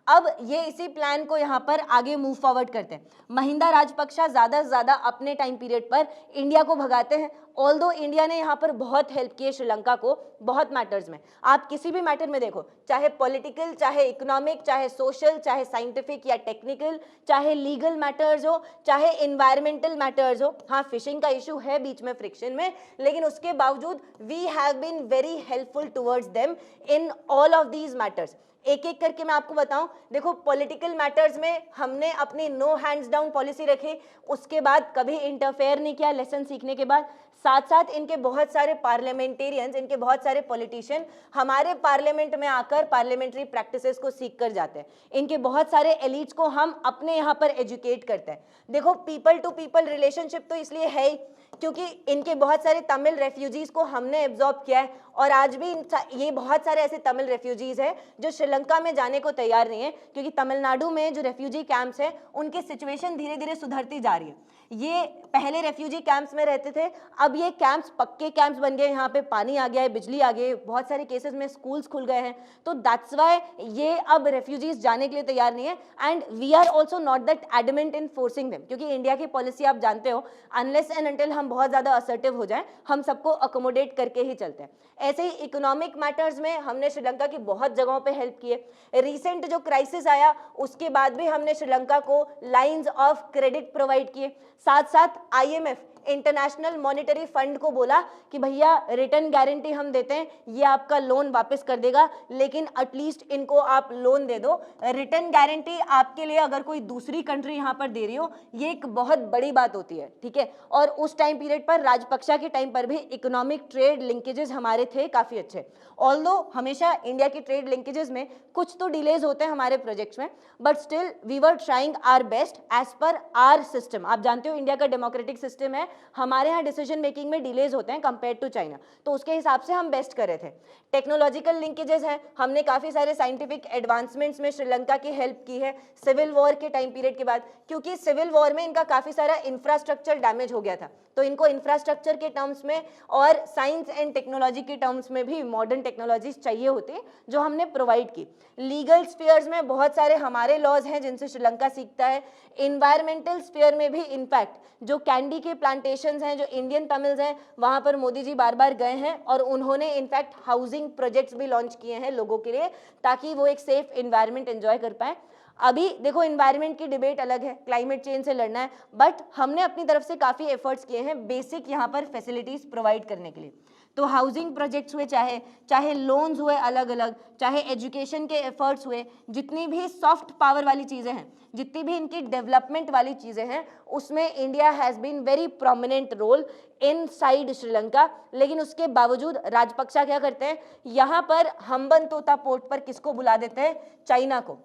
अब ये इसी प्लान को यहाँ पर आगे मूव फॉरवर्ड करते हैं। महिंदा राजपक्षा ज़्यादा से ज़्यादा अपने टाइम पीरियड पर इंडिया को भगाते हैं, ऑल्दो इंडिया ने यहाँ पर बहुत हेल्प की है श्रीलंका को बहुत मैटर्स में। आप किसी भी मैटर में देखो, चाहे पॉलिटिकल, चाहे इकोनॉमिक, चाहे सोशल, चाहे साइंटिफिक या टेक्निकल, चाहे लीगल मैटर्स हो, चाहे इन्वायरमेंटल मैटर्स हो। हाँ, फिशिंग का इशू है बीच में फ्रिक्शन में, लेकिन उसके बावजूद we have been very helpful towards them in all of these matters. एक एक करके मैं आपको बताऊं, देखो पॉलिटिकल मैटर्स में हमने अपनी नो हैंड्स डाउन पॉलिसी रखी, उसके बाद कभी इंटरफेयर नहीं किया लेसन सीखने के बाद। साथ साथ इनके बहुत सारे पार्लियामेंटेरियंस, इनके बहुत सारे पॉलिटिशियन हमारे पार्लियामेंट में आकर पार्लियामेंट्री प्रैक्टिसेस को सीख कर जाते हैं। इनके बहुत सारे एलिट्स को हम अपने यहाँ पर एजुकेट करते हैं। देखो, पीपल टू पीपल रिलेशनशिप तो इसलिए है ही क्योंकि इनके बहुत सारे तमिल रेफ्यूजीज को हमने एब्जॉर्ब किया है, और आज भी ये बहुत सारे ऐसे तमिल रेफ्यूजीज हैं जो श्रीलंका में जाने को तैयार नहीं है, क्योंकि तमिलनाडु में जो रेफ्यूजी कैंप्स हैं उनकी सिचुएशन धीरे धीरे सुधरती जा रही है। ये पहले रेफ्यूजी कैंप्स में रहते थे, अब ये कैंप्स पक्के कैंप्स बन गए, यहाँ पे पानी आ गया है, बिजली आ गई है, बहुत सारे केसेस में स्कूल्स खुल गए हैं, तो दैट्स वाई ये अब रेफ्यूजीज जाने के लिए तैयार नहीं है। And we are also not that adamant in forcing them, क्योंकि इंडिया की पॉलिसी आप जानते हो, अनलेस एंड अनटिल हम बहुत ज़्यादा असर्टिव हो जाएं, हम सबको अकोमोडेट करके ही चलते हैं। ऐसे ही इकोनॉमिक मैटर्स में हमने श्रीलंका की बहुत जगहों पे हेल्प की है। रिसेंट जो क्राइसिस आया उसके बाद भी हमने श्रीलंका को लाइंस ऑफ क्रेडिट प्रोवाइड किए। साथ साथ IMF, इंटरनेशनल मॉनेटरी फंड को बोला कि भैया रिटर्न गारंटी हम देते हैं, ये आपका लोन वापस कर देगा, लेकिन एटलीस्ट इनको आप लोन दे दो। रिटर्न गारंटी आपके लिए अगर कोई दूसरी कंट्री यहाँ पर दे रही हो, ये एक बहुत बड़ी बात होती है, ठीक है। और उस टाइम पीरियड पर, राजपक्षा के टाइम पर भी इकोनॉमिक ट्रेड लिंकेजेस हमारे थे काफ़ी अच्छे। ऑल्दो हमेशा इंडिया की ट्रेड लिंकेजेस में कुछ तो डिलेज होते हैं हमारे प्रोजेक्ट्स में, but still we were trying our best as per our system. आप जानते हो इंडिया का डेमोक्रेटिक सिस्टम है, हमारे यहाँ डिसीजन मेकिंग में डिलेज होते हैं कंपेयर टू चाइना, तो उसके हिसाब से हम बेस्ट कर रहे थे। टेक्नोलॉजिकल लिंकेजेस हैं, हमने काफ़ी सारे साइंटिफिक एडवांसमेंट्स में श्रीलंका की हेल्प की है सिविल वॉर के टाइम पीरियड के बाद, क्योंकि सिविल वॉर में इनका काफ़ी सारा इंफ्रास्ट्रक्चर डैमेज हो गया था, तो इनको इंफ्रास्ट्रक्चर के टर्म्स में और साइंस एंड टेक्नोलॉजी के टर्म्स में भी मॉडर्न टेक्नोलॉजीज चाहिए होती, जो हमने प्रोवाइड की। लीगल स्फीयर्स में बहुत सारे हमारे लॉज हैं जिनसे श्रीलंका सीखता है। इन्वायरमेंटल स्फीयर में भी इनफैक्ट जो कैंडी के प्लांटेशंस हैं, जो इंडियन तमिल्स हैं, वहाँ पर मोदी जी बार बार गए हैं और उन्होंने इनफैक्ट हाउसिंग प्रोजेक्ट्स भी लॉन्च किए हैं लोगों के लिए, ताकि वो एक सेफ इन्वायरमेंट एंजॉय कर पाएँ। अभी देखो, इन्वायरमेंट की डिबेट अलग है, क्लाइमेट चेंज से लड़ना है, बट हमने अपनी तरफ से काफ़ी एफर्ट्स किए हैं बेसिक यहाँ पर फैसिलिटीज़ प्रोवाइड करने के लिए। तो हाउसिंग प्रोजेक्ट्स हुए, चाहे लोन्स हुए अलग अलग, चाहे एजुकेशन के एफर्ट्स हुए, जितनी भी सॉफ्ट पावर वाली चीज़ें हैं, जितनी भी इनकी डेवलपमेंट वाली चीज़ें हैं, उसमें India has been very prominent role inside Sri Lanka. लेकिन उसके बावजूद राजपक्षा क्या करते हैं, यहाँ पर हम्बनतोता पोर्ट पर किसको बुला देते हैं, चाइना को,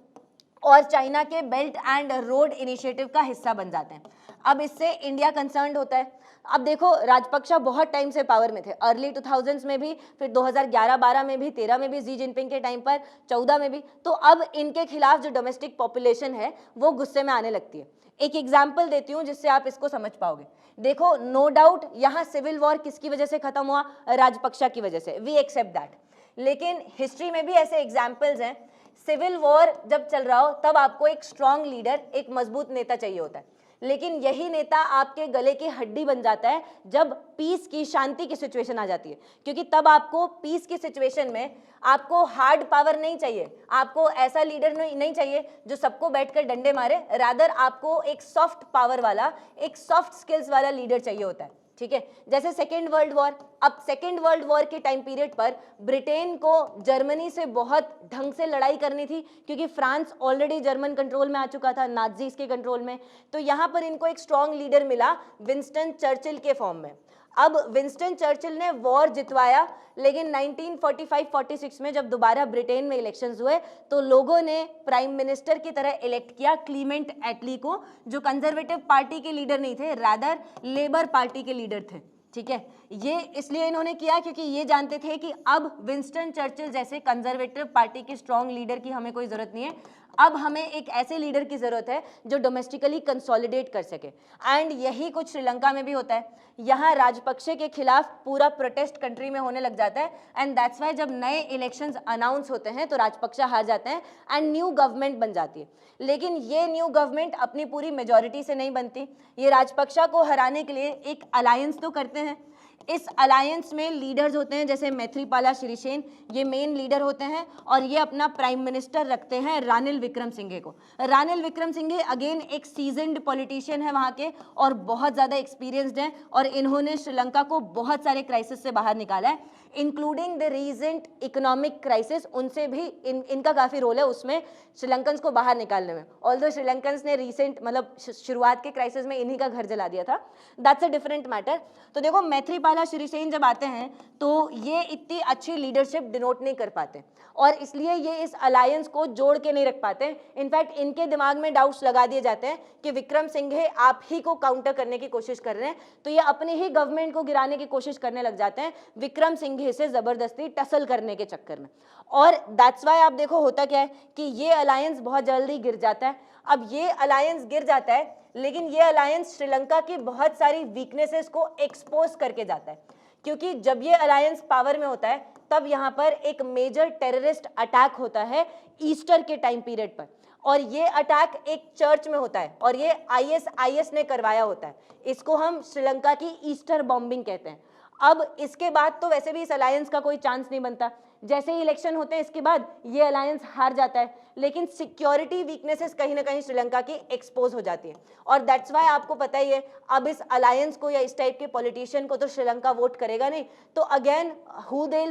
और चाइना के बेल्ट एंड रोड इनिशिएटिव का हिस्सा बन जाते हैं। अब इससे इंडिया कंसर्न्ड होता है। अब देखो, राजपक्षा बहुत टाइम से पावर में थे, अर्ली 2000s में भी, फिर 2011-12 में भी, 13 में भी, जी जिनपिंग के टाइम पर, 14 में भी। तो अब इनके खिलाफ जो डोमेस्टिक पॉपुलेशन है वो गुस्से में आने लगती है। एक एग्जाम्पल देती हूँ जिससे आप इसको समझ पाओगे। देखो, नो डाउट यहाँ सिविल वॉर किसकी वजह से खत्म हुआ, राजपक्षा की वजह से, वी एक्सेप्ट दैट। लेकिन हिस्ट्री में भी ऐसे एग्जाम्पल्स हैं, सिविल वॉर जब चल रहा हो तब आपको एक स्ट्रॉन्ग लीडर, एक मजबूत नेता चाहिए होता है, लेकिन यही नेता आपके गले की हड्डी बन जाता है जब पीस की, शांति की सिचुएशन आ जाती है, क्योंकि तब आपको पीस की सिचुएशन में आपको हार्ड पावर नहीं चाहिए, आपको ऐसा लीडर नहीं चाहिए जो सबको बैठकर डंडे मारे, रादर आपको एक सॉफ्ट पावर वाला, एक सॉफ्ट स्किल्स वाला लीडर चाहिए होता है, ठीक है। जैसे सेकेंड वर्ल्ड वॉर, अब सेकेंड वर्ल्ड वॉर के टाइम पीरियड पर ब्रिटेन को जर्मनी से बहुत ढंग से लड़ाई करनी थी, क्योंकि फ्रांस ऑलरेडी जर्मन कंट्रोल में आ चुका था, नाजीज के कंट्रोल में। तो यहाँ पर इनको एक स्ट्रॉन्ग लीडर मिला विंस्टन चर्चिल के फॉर्म में। अब विंस्टन चर्चिल ने वॉर जितवाया, लेकिन 1945-46 में जब दोबारा ब्रिटेन में इलेक्शंस हुए तो लोगों ने प्राइम मिनिस्टर की तरह इलेक्ट किया क्लीमेंट एटली को, जो कंजर्वेटिव पार्टी के लीडर नहीं थे, रादर लेबर पार्टी के लीडर थे, ठीक है। ये इसलिए इन्होंने किया क्योंकि ये जानते थे कि अब विंस्टन चर्चिल जैसे कंजर्वेटिव पार्टी के स्ट्रॉन्ग लीडर की हमें कोई ज़रूरत नहीं है, अब हमें एक ऐसे लीडर की ज़रूरत है जो डोमेस्टिकली कंसोलिडेट कर सके। एंड यही कुछ श्रीलंका में भी होता है। यहाँ राजपक्षे के खिलाफ पूरा प्रोटेस्ट कंट्री में होने लग जाता है, एंड दैट्स वाई जब नए इलेक्शंस अनाउंस होते हैं तो राजपक्षा हार जाते हैं एंड न्यू गवर्नमेंट बन जाती है। लेकिन ये न्यू गवर्नमेंट अपनी पूरी मेजॉरिटी से नहीं बनती, ये राजपक्षा को हराने के लिए एक अलायंस तो करते हैं। इस अलायंस में लीडर्स होते हैं जैसे मैत्रीपाला सिरिसेन, ये मेन लीडर होते हैं, और ये अपना प्राइम मिनिस्टर रखते हैं रानिल विक्रमसिंघे को। रानिल विक्रमसिंघे अगेन एक सीजन्ड पॉलिटिशियन है वहाँ के, और बहुत ज़्यादा एक्सपीरियंस्ड हैं, और इन्होंने श्रीलंका को बहुत सारे क्राइसिस से बाहर निकाला है। Including the recent economic crisis, उनसे भी इनका काफ़ी रोल है उसमें श्रीलंकन्स को बाहर निकालने में। ऑल्दो श्रीलंकन्स ने रीसेंट मतलब शुरुआत के क्राइसिस में इन्हीं का घर जला दिया था, दैट्स अ डिफरेंट मैटर। तो देखो मैत्रीपाला सिरिसेन जब आते हैं तो ये इतनी अच्छी लीडरशिप डिनोट नहीं कर पाते और इसलिए ये इस अलायंस को जोड़ के नहीं रख पाते। इनफैक्ट इनके दिमाग में डाउट्स लगा दिए जाते हैं कि विक्रम सिंघे आप ही को काउंटर करने की कोशिश कर रहे हैं, तो ये अपनी ही गवर्नमेंट को गिराने की कोशिश करने लग जाते हैं विक्रम सिंघे से जबरदस्ती टसल करने के चक्कर में। और दैट्स वाई आप देखो होता क्या है कि ये अलायंस बहुत जल्दी गिर जाता है। अब ये अलायंस गिर जाता है लेकिन ये अलायंस श्रीलंका की बहुत सारी वीकनेसेस को एक्सपोज करके जाता है, क्योंकि जब ये अलायंस पावर में होता है तब यहाँ पर एक मेजर टेररिस्ट अटैक होता है ईस्टर के टाइम पीरियड पर, और ये अटैक एक चर्च में होता है और ये आईएस ने करवाया होता है। इसको हम श्रीलंका की ईस्टर बॉम्बिंग कहते हैं। अब इसके बाद तो वैसे भी इस अलायंस का कोई चांस नहीं बनता, जैसे ही इलेक्शन होते हैं इसके बाद ये अलायंस हार जाता है, लेकिन सिक्योरिटी वीकनेसेस कहीं ना कहीं श्रीलंका की एक्सपोज हो जाती है। और दैट्स वाई आपको पता ही है अब इस अलायंस को या इस टाइप के पॉलिटिशियन को तो श्रीलंका वोट करेगा नहीं, तो again who they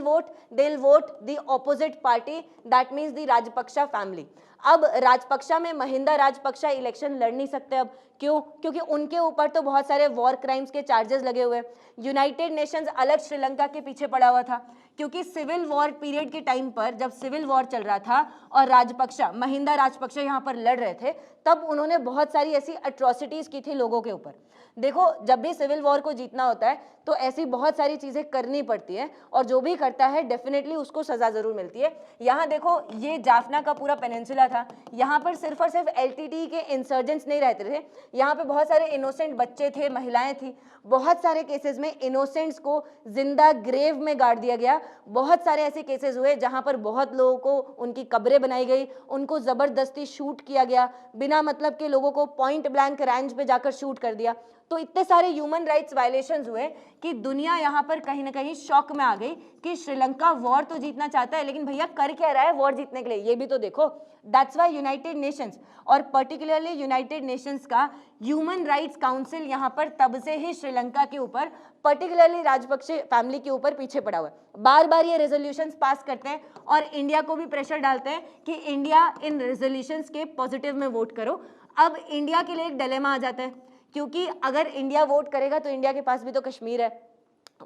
will vote the opposite party, that means the Rajapaksa family. अब राजपक्षा में महिंदा राजपक्षा इलेक्शन लड़ नहीं सकते। अब क्यों? क्योंकि उनके ऊपर तो बहुत सारे वॉर क्राइम्स के चार्जेस लगे हुए। यूनाइटेड नेशंस अलग श्रीलंका के पीछे पड़ा हुआ था, क्योंकि सिविल वॉर पीरियड के टाइम पर जब सिविल वॉर चल रहा था और राजपक्षा महिंदा राजपक्षा यहाँ पर लड़ रहे थे, तब उन्होंने बहुत सारी ऐसी अट्रॉसिटीज की थी लोगों के ऊपर। देखो जब भी सिविल वॉर को जीतना होता है तो ऐसी बहुत सारी चीजें करनी पड़ती है और जो भी करता है डेफिनेटली उसको सजा जरूर मिलती है। यहाँ देखो ये जाफना का पूरा पेनिनसुला था, यहाँ पर सिर्फ और सिर्फ एलटीटी के इंसर्जेंट्स नहीं रहते थे, यहाँ पे बहुत सारे इनोसेंट बच्चे थे, महिलाएं थी। बहुत सारे केसेस में इनोसेंट्स को जिंदा ग्रेव में गाड़ दिया गया। बहुत सारे ऐसे केसेस हुए जहां पर बहुत लोगों को उनकी कब्रें बनाई गई, उनको जबरदस्ती शूट किया गया, बिना मतलब के लोगों को पॉइंट ब्लैंक रेंज पे जाकर शूट कर दिया। तो इतने सारे ह्यूमन राइट्स वायलेशंस हुए कि दुनिया यहाँ पर कहीं ना कहीं शॉक में आ गई कि श्रीलंका वॉर तो जीतना चाहता है लेकिन भैया कर क्या रहा है वॉर जीतने के लिए, ये भी तो देखो। दैट्स वाई यूनाइटेड नेशंस और पर्टिकुलरली यूनाइटेड नेशंस का ह्यूमन राइट्स काउंसिल यहाँ पर तब से ही श्रीलंका के ऊपर पर्टिकुलरली राजपक्षे फैमिली के ऊपर पीछे पड़ा हुआ है। बार बार ये रेजोल्यूशंस पास करते हैं और इंडिया को भी प्रेशर डालते हैं कि इंडिया इन रेजोल्यूशंस के पॉजिटिव में वोट करो। अब इंडिया के लिए एक डिलेमा आ जाता है, क्योंकि अगर इंडिया वोट करेगा तो इंडिया के पास भी तो कश्मीर है,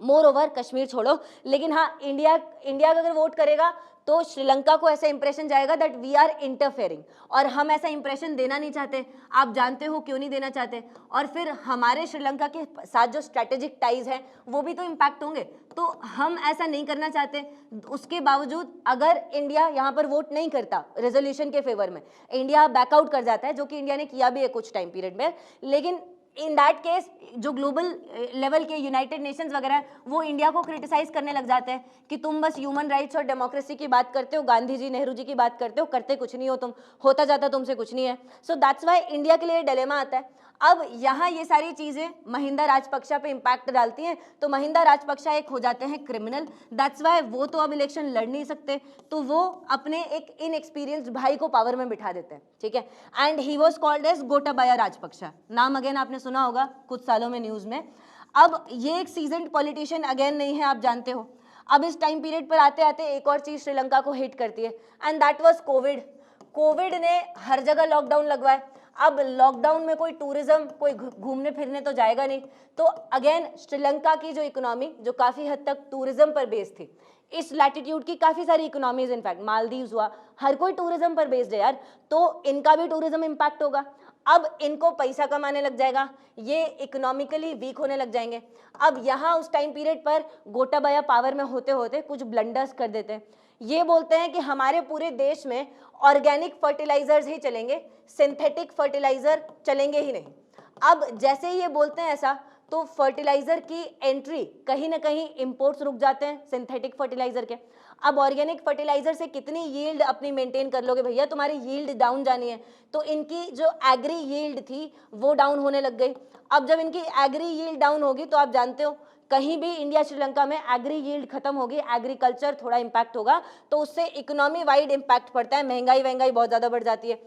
मोर ओवर कश्मीर छोड़ो, लेकिन हाँ इंडिया अगर वोट करेगा तो श्रीलंका को ऐसा इंप्रेशन जाएगा दैट वी आर इंटरफेयरिंग, और हम ऐसा इंप्रेशन देना नहीं चाहते। आप जानते हो क्यों नहीं देना चाहते, और फिर हमारे श्रीलंका के साथ जो स्ट्रैटेजिक टाइज हैं वो भी तो इम्पैक्ट होंगे, तो हम ऐसा नहीं करना चाहते। उसके बावजूद अगर इंडिया यहाँ पर वोट नहीं करता रेजोल्यूशन के फेवर में, इंडिया बैकआउट कर जाता है, जो कि इंडिया ने किया भी है कुछ टाइम पीरियड में, लेकिन इन दैट केस जो ग्लोबल लेवल के यूनाइटेड नेशंस वगैरह हैं वो इंडिया को क्रिटिसाइज करने लग जाते हैं कि तुम बस ह्यूमन राइट्स और डेमोक्रेसी की बात करते हो, गांधी जी नेहरू जी की बात करते हो, करते कुछ नहीं हो तुम, होता जाता तुमसे कुछ नहीं है। सो दैट्स वाई इंडिया के लिए डिलेमा आता है। अब यहाँ ये सारी चीजें महिंदा राजपक्षा पे इम्पैक्ट डालती हैं, तो महिंदा राजपक्षा एक हो जाते हैं क्रिमिनल। दैट्स वाई वो तो अब इलेक्शन लड़ नहीं सकते, तो वो अपने एक इनएक्सपीरियंस्ड भाई को पावर में बिठा देते हैं, ठीक है। And he was called as Gotabaya Rajapaksa, नाम अगेन आपने सुना होगा कुछ सालों में न्यूज में। अब ये एक सीजन्ड पॉलिटिशियन अगेन नहीं है, आप जानते हो। अब इस टाइम पीरियड पर आते आते एक और चीज श्रीलंका को हिट करती है, and that was Covid. Covid ने हर जगह लॉकडाउन लगवाए। अब लॉकडाउन में कोई टूरिज्म, कोई घूमने फिरने तो जाएगा नहीं, तो अगेन श्रीलंका की जो इकोनॉमी जो काफी हद तक टूरिज्म पर बेस्ड थी, इस लैटिट्यूड की काफी सारी इकोनॉमीज, इनफैक्ट मालदीव्स हुआ, हर कोई टूरिज्म पर बेस्ड है यार, तो इनका भी टूरिज्म इम्पैक्ट होगा। अब इनको पैसा कमाने लग जाएगा, ये इकोनॉमिकली वीक होने लग जाएंगे। अब यहाँ उस टाइम पीरियड पर गोटाबाया पावर में होते होते कुछ ब्लंडर्स कर देते हैं। ये बोलते हैं कि हमारे पूरे देश में ऑर्गेनिक फर्टिलाइजर्स ही चलेंगे, सिंथेटिक फर्टिलाइजर चलेंगे ही नहीं। अब जैसे ही ये बोलते हैं ऐसा, तो फर्टिलाइजर की एंट्री कहीं ना कहीं इंपोर्ट्स रुक जाते हैं सिंथेटिक फर्टिलाइजर के। अब ऑर्गेनिक फर्टिलाइजर से कितनी यील्ड अपनी मेंटेन कर लोगे भैया, तुम्हारी यील्ड डाउन जानी है, तो इनकी जो एग्री यील्ड थी वो डाउन होने लग गई। अब जब इनकी एग्री यील्ड डाउन होगी तो आप जानते हो कहीं भी इंडिया श्रीलंका में एग्री यील्ड खत्म होगी, एग्रीकल्चर थोड़ा इंपैक्ट होगा, तो उससे इकोनॉमी वाइड इंपैक्ट पड़ता है, महंगाई बहुत ज्यादा बढ़ जाती है।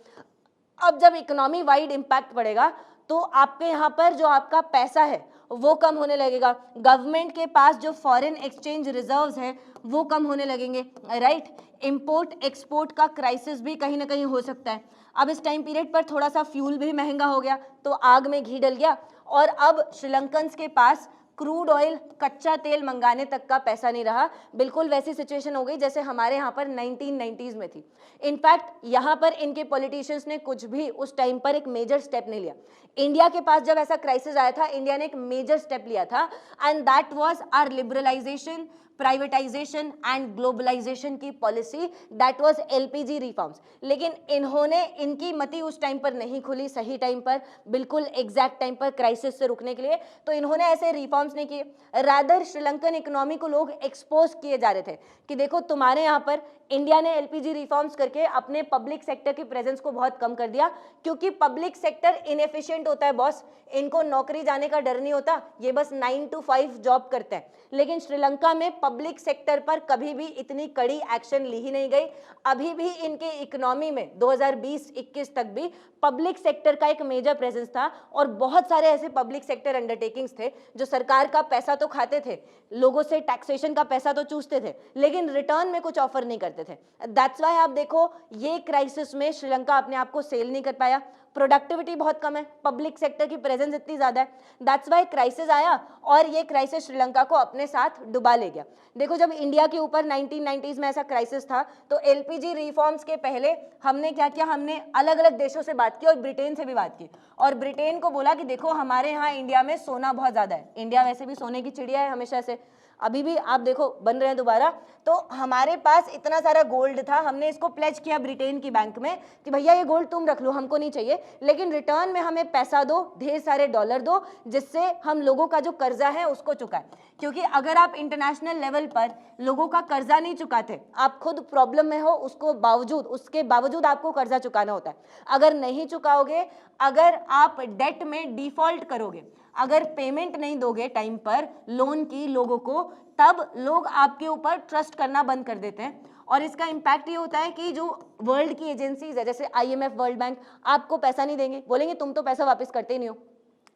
अब जब इकोनॉमी वाइड इंपैक्ट पड़ेगा तो आपके यहाँ पर जो आपका पैसा है वो कम होने लगेगा, गवर्नमेंट के पास जो फॉरेन एक्सचेंज रिजर्व्स हैं वो कम होने लगेंगे, राइट। इंपोर्ट एक्सपोर्ट का क्राइसिस भी कहीं ना कहीं हो सकता है। अब इस टाइम पीरियड पर थोड़ा सा फ्यूल भी महंगा हो गया तो आग में घी डल गया, और अब श्रीलंकन्स के पास क्रूड ऑयल, कच्चा तेल मंगाने तक का पैसा नहीं रहा। बिल्कुल वैसी सिचुएशन हो गई जैसे हमारे यहाँ पर 1990s में थी। इनफैक्ट यहाँ पर इनके पॉलिटिशियंस ने कुछ भी उस टाइम पर एक मेजर स्टेप नहीं लिया। इंडिया के पास जब ऐसा क्राइसिस आया था, इंडिया ने एक मेजर स्टेप लिया था, and that was our liberalisation, privatisation and globalisation की policy, that was LPG reforms. लेकिन इन्होंने, इनकी मति उस टाइम पर नहीं खुली सही टाइम पर, बिल्कुल एग्जैक्ट टाइम पर क्राइसिस से रुकने के लिए, तो इन्होंने ऐसे रिफॉर्म्स नहीं किए। रादर श्रीलंकन इकोनॉमी को लोग एक्सपोज किए जा रहे थे कि देखो तुम्हारे यहाँ पर इंडिया ने एलपीजी रिफॉर्म्स करके अपने पब्लिक सेक्टर की प्रेजेंस को बहुत कम कर दिया, क्योंकि पब्लिक सेक्टर इनएफिशिएंट होता है बॉस, इनको नौकरी जाने का डर नहीं होता, ये बस 9 to 5 जॉब करते हैं। लेकिन श्रीलंका में पब्लिक सेक्टर पर कभी भी इतनी कड़ी एक्शन ली ही नहीं गई। अभी भी इनके इकोनॉमी में 2020-21 तक भी पब्लिक सेक्टर का एक मेजर प्रेजेंस था, और बहुत सारे ऐसे पब्लिक सेक्टर अंडरटेकिंग्स थे जो सरकार का पैसा तो खाते थे, लोगों से टैक्सेशन का पैसा तो चूसते थे, लेकिन रिटर्न में कुछ ऑफर नहीं करते थे। दैट्स व्हाई आप देखो ये क्राइसिस में श्रीलंका अपने आप को सेल नहीं कर पाया, प्रोडक्टिविटी बहुत कम है, पब्लिक सेक्टर की प्रेजेंस इतनी ज्यादा है। दैट्स व्हाई क्राइसिस आया, और ये क्राइसिस श्रीलंका को अपने साथ डुबा ले गया। देखो जब इंडिया के ऊपर 1990s में ऐसा क्राइसिस था, तो एलपीजी रिफॉर्म्स के पहले हमने क्या किया, हमने अलग अलग देशों से बात की और ब्रिटेन से भी बात की, और ब्रिटेन को बोला कि देखो हमारे यहाँ इंडिया में सोना बहुत ज्यादा है, इंडिया वैसे भी सोने की चिड़िया है हमेशा से, अभी भी आप देखो बन रहे हैं दोबारा, तो हमारे पास इतना सारा गोल्ड था, हमने इसको प्लेज किया ब्रिटेन की बैंक में कि भैया ये गोल्ड तुम रख लो, हमको नहीं चाहिए, लेकिन रिटर्न में हमें पैसा दो, ढेर सारे डॉलर दो, जिससे हम लोगों का जो कर्जा है उसको चुकाएं। क्योंकि अगर आप इंटरनेशनल लेवल पर लोगों का कर्जा नहीं चुकाते, आप खुद प्रॉब्लम में हो, उसके बावजूद आपको कर्जा चुकाना होता है। अगर नहीं चुकाओगे, अगर आप डेट में डिफॉल्ट करोगे, अगर पेमेंट नहीं दोगे टाइम पर लोन की लोगों को, तब लोग आपके ऊपर ट्रस्ट करना बंद कर देते हैं, और इसका इम्पैक्ट ये होता है कि जो वर्ल्ड की एजेंसीज है जैसे आईएमएफ, वर्ल्ड बैंक, आपको पैसा नहीं देंगे, बोलेंगे तुम तो पैसा वापस करते ही नहीं हो।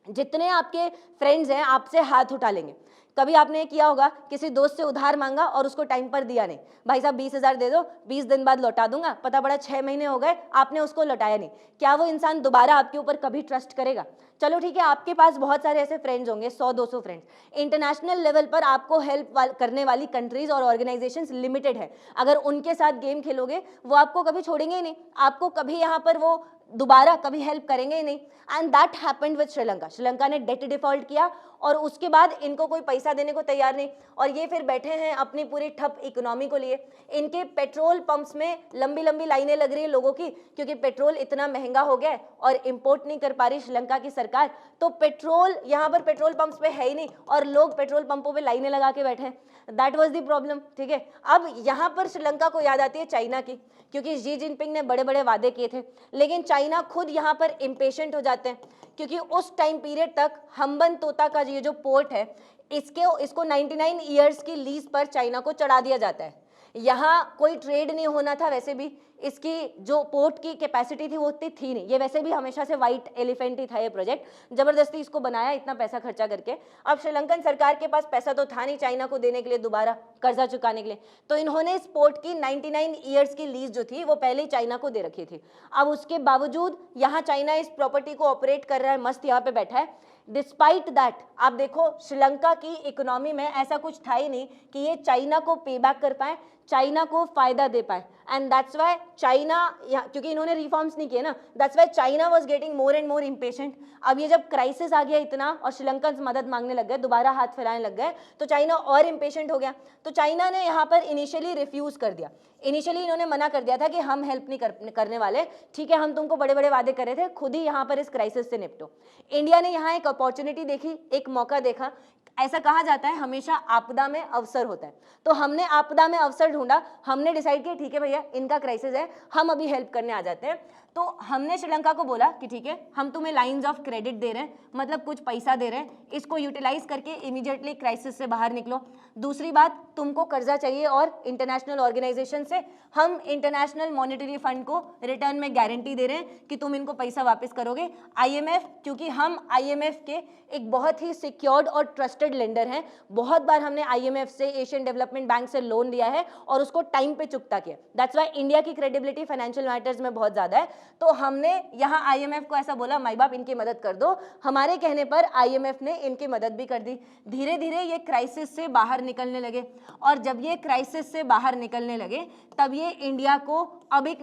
जितने आपके फ्रेंड्स हैं आपसे हाथ उठा लेंगे। कभी आपने किया होगा किसी दोस्त से उधार मांगा और उसको टाइम पर दिया नहीं, भाई साहब 20,000 दे दो, 20 दिन बाद लौटा दूंगा, पता पड़ा 6 महीने हो गए आपने उसको लौटाया नहीं, क्या वो इंसान दोबारा आपके ऊपर कभी ट्रस्ट करेगा? चलो ठीक है, आपके पास बहुत सारे ऐसे फ्रेंड्स होंगे, 100-200 फ्रेंड्स, इंटरनेशनल लेवल पर आपको हेल्प करने वाली कंट्रीज और ऑर्गेनाइजेशंस लिमिटेड है। अगर उनके साथ गेम खेलोगे वो आपको कभी छोड़ेंगे ही नहीं, आपको कभी यहाँ पर वो दोबारा कभी हेल्प करेंगे ही नहीं। And that happened with Sri Lanka. Sri Lanka ने डेट डिफॉल्ट किया और उसके बाद इनको कोई पैसा देने को तैयार नहीं, और ये फिर बैठे हैं अपनी पूरी ठप इकोनॉमी को लिए। इनके पेट्रोल पंप्स में लंबी लंबी लाइनें लग रही है लोगों की, क्योंकि पेट्रोल इतना महंगा हो गया है और इंपोर्ट नहीं कर पा रही श्रीलंका की सरकार, तो पेट्रोल यहाँ पर पेट्रोल पंप्स पे है ही नहीं और लोग पेट्रोल पंपों पे लाइनें लगा के बैठे हैं। दैट वाज द प्रॉब्लम, ठीक है। अब यहाँ पर श्रीलंका को याद आती है चाइना की, क्योंकि शी जिनपिंग ने बड़े बड़े वादे किए थे, लेकिन चाइना खुद यहाँ पर इम्पेशेंट हो जाते हैं, क्योंकि उस टाइम पीरियड तक हम्बन तोता का ये जो पोर्ट है इसको 99 ईयर्स की लीज पर चाइना को चढ़ा दिया जाता है। यहाँ कोई ट्रेड नहीं होना था, वैसे भी इसकी जो पोर्ट की कैपेसिटी थी वो उतनी थी नहीं, ये वैसे भी हमेशा से वाइट एलिफेंट ही था ये प्रोजेक्ट, जबरदस्ती इसको बनाया इतना पैसा खर्चा करके। अब श्रीलंकन सरकार के पास पैसा तो था नहीं चाइना को देने के लिए, दोबारा कर्जा चुकाने के लिए, तो इन्होंने इस पोर्ट की 99 ईयर्स की लीज जो थी वो पहले ही चाइना को दे रखी थी। अब उसके बावजूद यहाँ चाइना इस प्रॉपर्टी को ऑपरेट कर रहा है, मस्त यहाँ पे बैठा है। डिस्पाइट दैट आप देखो श्रीलंका की इकोनॉमी में ऐसा कुछ था ही नहीं कि ये चाइना को पे बैक कर पाए, चाइना को फायदा दे पाए। एंड दैट्स वाई चाइना, क्योंकि इन्होंने रिफॉर्म्स नहीं किए ना, that's why China was getting more and more impatient. अब ये जब क्राइसिस आ गया इतना और श्रीलंकन मदद मांगने लग गए, दोबारा हाथ फैलाने लग गए, तो चाइना और इम्पेशेंट हो गया। तो चाइना ने यहाँ पर इनिशियली रिफ्यूज कर दिया, इनिशियली इन्होंने मना कर दिया था कि हम हेल्प नहीं करने वाले, ठीक है हम तुमको बड़े बड़े वादे कर रहे थे, खुद ही यहाँ पर इस क्राइसिस से निपटो। इंडिया ने यहाँ एक अपॉर्चुनिटी देखी, एक मौका देखा। ऐसा कहा जाता है हमेशा आपदा में अवसर होता है, तो हमने आपदा में अवसर ढूंढा, हमने डिसाइड किया ठीक है भैया इनका क्राइसिस है, हम अभी हेल्प करने आ जाते हैं। तो हमने श्रीलंका को बोला कि ठीक है, हम तुम्हें लाइंस ऑफ क्रेडिट दे रहे हैं, मतलब कुछ पैसा दे रहे हैं, इसको यूटिलाइज करके इमीडिएटली क्राइसिस से बाहर निकलो। दूसरी बात, तुमको कर्जा चाहिए और इंटरनेशनल ऑर्गेनाइजेशन से हम इंटरनेशनल मॉनेटरी फंड को रिटर्न में गारंटी दे रहे हैं कि तुम इनको पैसा वापस करोगे। IMF, क्योंकि हम IMF के एक बहुत ही सिक्योर्ड और ट्रस्टेड लेंडर हैं, बहुत बार हमने IMF से, एशियन डेवलपमेंट बैंक से लोन लिया है और उसको टाइम पे चुकता किया। दैट्स वाई इंडिया की क्रेडिबिलिटी फाइनेंशियल मैटर्स में बहुत ज्यादा है। तो हमने यहाँ IMF को ऐसा बोला, माई बाप इनकी मदद कर दो। हमारे कहने पर IMF ने इनकी मदद भी कर दी। धीरे धीरे ये क्राइसिस से बाहर निकलने लगे, और जब ये क्राइसिस से बाहर निकलने लगे तब ये इंडिया को अब एक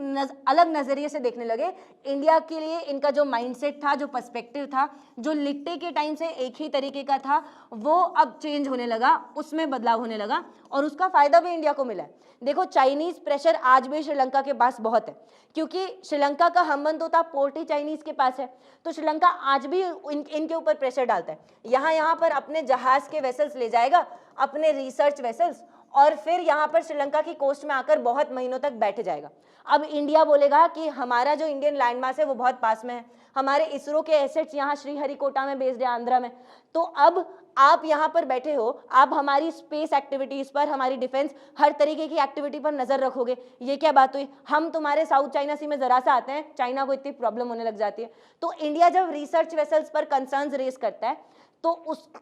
अलग नजरिए से देखने लगे। इंडिया के लिए इनका जो माइंडसेट था, जो पर्सपेक्टिव था, जो लिट्टे के टाइम से एक ही तरीके का था, वो अब चेंज होने लगा, उसमें बदलाव होने लगा, और उसका फायदा भी इंडिया को मिला है। देखो, चाइनीज प्रेशर आज भी श्रीलंका के पास बहुत है, क्योंकि श्रीलंका का हमबंद होता पोर्ट ही चाइनीज के पास है, तो श्रीलंका आज भी इनके ऊपर प्रेशर डालता है। यहाँ पर अपने जहाज के वेसल्स ले जाएगा, अपने रिसर्च वेसल्स, और फिर यहाँ पर श्रीलंका की कोस्ट में आकर बहुत महीनों तक बैठ जाएगा। अब इंडिया बोलेगा कि हमारा जो इंडियन लैंडमास है वो बहुत पास में है, हमारे इसरो के एसेट्स यहाँ श्रीहरिकोटा में बेस्ड है, आंध्रा में, तो अब आप यहाँ पर बैठे हो, आप हमारी स्पेस एक्टिविटीज पर, हमारी डिफेंस, हर तरीके की एक्टिविटी पर नजर रखोगे। ये क्या बात हुई? हम तुम्हारे साउथ चाइना सी में जरा सा आते हैं, चाइना को इतनी प्रॉब्लम होने लग जाती है। तो इंडिया जब रिसर्च वेसल्स पर कंसर्न्स रेज करता है, तो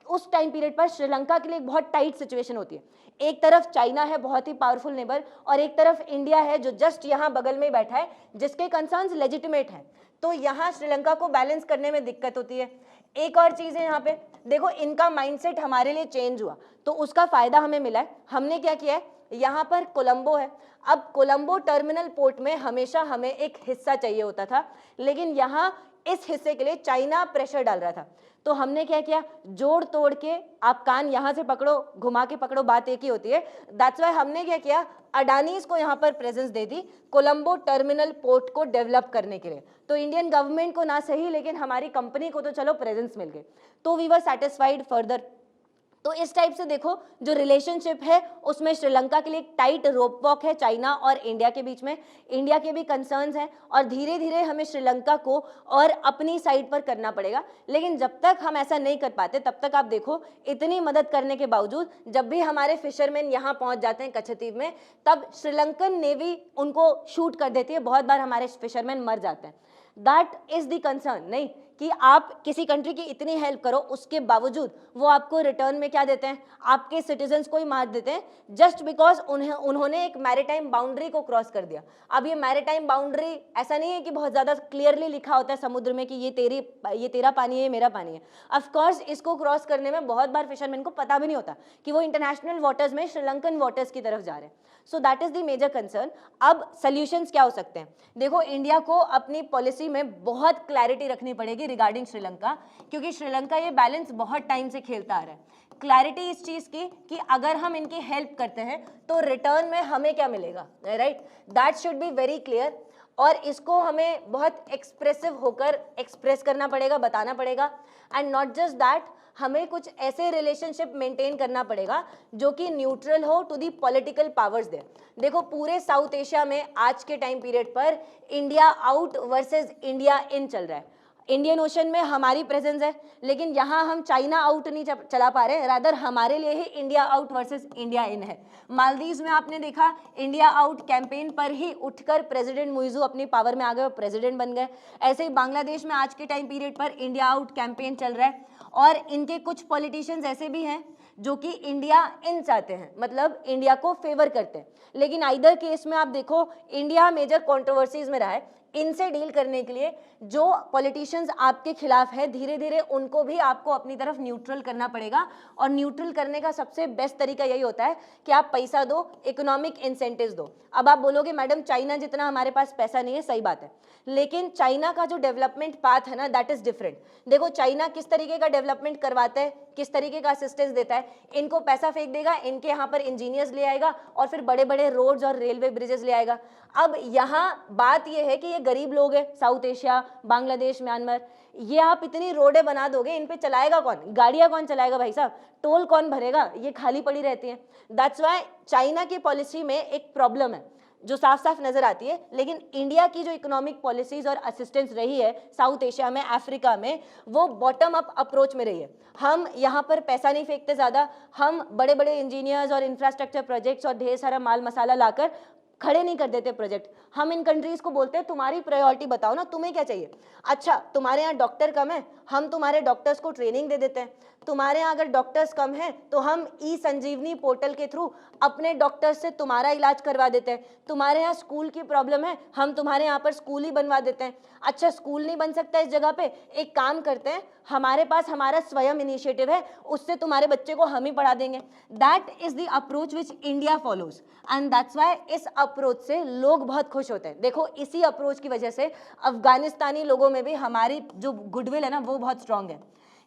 उस टाइम पीरियड पर श्रीलंका के लिए एक बहुत टाइट सिचुएशन होती है। एक तरफ चाइना है, बहुत ही पावरफुल नेबर, और एक तरफ इंडिया है जो जस्ट यहाँ बगल में बैठा है, जिसके कंसर्न्स लेजिटिमेट हैं। तो यहाँ श्रीलंका को बैलेंस करने में दिक्कत होती है। एक और चीज है यहाँ पे, देखो इनका माइंडसेट हमारे लिए चेंज हुआ, तो उसका फायदा हमें मिला है। हमने क्या किया है, यहाँ पर कोलंबो है, अब कोलंबो टर्मिनल पोर्ट में हमेशा हमें एक हिस्सा चाहिए होता था, लेकिन यहाँ इस हिस्से के लिए चाइना प्रेशर डाल रहा था। तो हमने क्या किया, जोड़ तोड़ के, आप कान यहाँ से पकड़ो, घुमा के पकड़ो, बात एक ही होती है। दैट्स वाई हमने क्या किया, अडानीज को यहाँ पर प्रेजेंस दे दी कोलंबो टर्मिनल पोर्ट को डेवलप करने के लिए। तो इंडियन गवर्नमेंट को ना सही, लेकिन हमारी कंपनी को तो चलो प्रेजेंस मिल गई, तो वी वर सेटिस्फाइड फर्दर। तो इस टाइप से देखो, जो रिलेशनशिप है उसमें श्रीलंका के लिए एक टाइट रोप वॉक है चाइना और इंडिया के बीच में। इंडिया के भी कंसर्न्स हैं, और धीरे धीरे हमें श्रीलंका को और अपनी साइड पर करना पड़ेगा। लेकिन जब तक हम ऐसा नहीं कर पाते, तब तक आप देखो, इतनी मदद करने के बावजूद जब भी हमारे फिशरमैन यहाँ पहुंच जाते हैं कच्छद्वीप में, तब श्रीलंकन नेवी उनको शूट कर देती है। बहुत बार हमारे फिशरमैन मर जाते हैं। दैट इज द कंसर्न, नहीं कि आप किसी कंट्री की इतनी हेल्प करो, उसके बावजूद वो आपको रिटर्न में क्या देते हैं, आपके सिटीजन्स को ही मार देते हैं, जस्ट बिकॉज उन्होंने एक मैरीटाइम बाउंड्री को क्रॉस कर दिया। अब ये मैरीटाइम बाउंड्री ऐसा नहीं है कि बहुत ज़्यादा क्लियरली लिखा होता है समुद्र में कि ये तेरा पानी है, ये मेरा पानी है। ऑफकोर्स इसको क्रॉस करने में बहुत बार फिशरमैन को पता भी नहीं होता कि वो इंटरनेशनल वाटर्स में श्रीलंकन वाटर्स की तरफ जा रहे हैं। So that is the major concern. अब सॉल्यूशंस क्या हो सकते हैं? देखो, इंडिया को अपनी पॉलिसी में बहुत क्लैरिटी रखनी पड़ेगी रिगार्डिंग श्रीलंका, क्योंकि श्रीलंका ये बैलेंस बहुत टाइम से खेलता आ रहा है। क्लैरिटी इस चीज की कि अगर हम इनकी हेल्प करते हैं तो रिटर्न में हमें क्या मिलेगा, right? That should be very clear, और इसको हमें बहुत एक्सप्रेसिव होकर एक्सप्रेस करना पड़ेगा, बताना पड़ेगा। एंड नॉट जस्ट दैट, हमें कुछ ऐसे रिलेशनशिप मेंटेन करना पड़ेगा जो कि न्यूट्रल हो to the political powers there. देखो, पूरे साउथ एशिया में आज के टाइम पीरियड पर India out versus India in चल रहा है। इंडियन ओशन में हमारी प्रेजेंस है, लेकिन यहाँ हम चाइना आउट नहीं चला पा रहे, रादर हमारे लिए ही India out versus India in है। मालदीव्स में आपने देखा, इंडिया आउट कैंपेन पर ही उठकर प्रेसिडेंट मुइज़ू अपनी पावर में आ गए और प्रेसिडेंट बन गए। ऐसे ही बांग्लादेश में आज के टाइम पीरियड पर इंडिया आउट कैंपेन चल रहा है, और इनके कुछ पॉलिटिशियंस ऐसे भी हैं जो कि इंडिया इन चाहते हैं, मतलब इंडिया को फेवर करते हैं। लेकिन आइदर केस में आप देखो, इंडिया मेजर कंट्रोवर्सीज में रहा है। इनसे डील करने के लिए जो पॉलिटिशियंस आपके खिलाफ है, धीरे धीरे उनको भी आपको अपनी तरफ न्यूट्रल करना पड़ेगा। और न्यूट्रल करने का सबसे बेस्ट तरीका यही होता है कि आप पैसा दो, इकोनॉमिक इंसेंटिव्स दो। अब आप बोलोगे मैडम चाइना जितना हमारे पास पैसा नहीं है, सही बात है, लेकिन चाइना का जो डेवलपमेंट पाथ है ना, दैट इज डिफरेंट। देखो चाइना किस तरीके का डेवलपमेंट करवाता है, किस तरीके का असिस्टेंस देता है। इनको पैसा फेंक देगा, इनके यहाँ पर इंजीनियर्स ले आएगा और फिर बड़े बड़े रोड्स और रेलवे ब्रिजेस ले आएगा। अब यहाँ बात यह है कि ये गरीब लोग हैं, साउथ एशिया, बांग्लादेश, म्यांमार, ये आप इतनी रोडें बना दोगे, इन पे चलाएगा कौन? गाड़ियां कौन चलाएगा भाई साहब? टोल कौन भरेगा? ये खाली पड़ी रहती हैं। दैट्स वाई चाइना की पॉलिसी में एक प्रॉब्लम है। जो साफ साफ नजर आती है, लेकिन इंडिया की जो इकोनॉमिक पॉलिसीज और असिस्टेंस रही है साउथ एशिया में, अफ्रीका में, वो बॉटम अप अप्रोच में रही है। हम यहाँ पर पैसा नहीं फेंकते ज़्यादा, हम बड़े बड़े इंजीनियर्स और इंफ्रास्ट्रक्चर प्रोजेक्ट्स और ढेर सारा माल मसाला लाकर खड़े नहीं कर देते प्रोजेक्ट। हम इन कंट्रीज को बोलते हैं तुम्हारी प्रायोरिटी बताओ ना, तुम्हें क्या चाहिए। अच्छा, तुम्हारे यहाँ डॉक्टर कम है, हम तुम्हारे डॉक्टर्स को ट्रेनिंग दे देते हैं। तुम्हारे यहाँ अगर डॉक्टर्स कम हैं तो हम ई संजीवनी पोर्टल के थ्रू अपने डॉक्टर्स से तुम्हारा इलाज करवा देते हैं। तुम्हारे यहाँ स्कूल की प्रॉब्लम है, हम तुम्हारे यहाँ पर स्कूल ही बनवा देते हैं। अच्छा, स्कूल नहीं बन सकता इस जगह पे, एक काम करते हैं, हमारे पास हमारा स्वयं इनिशिएटिव है, उससे तुम्हारे बच्चे को हम ही पढ़ा देंगे। That is the approach which India follows and that's why इस अप्रोच से लोग बहुत खुश होते हैं। देखो, इसी अप्रोच की वजह से अफगानिस्तानी लोगों में भी हमारी जो गुडविल है ना वो बहुत स्ट्रांग है।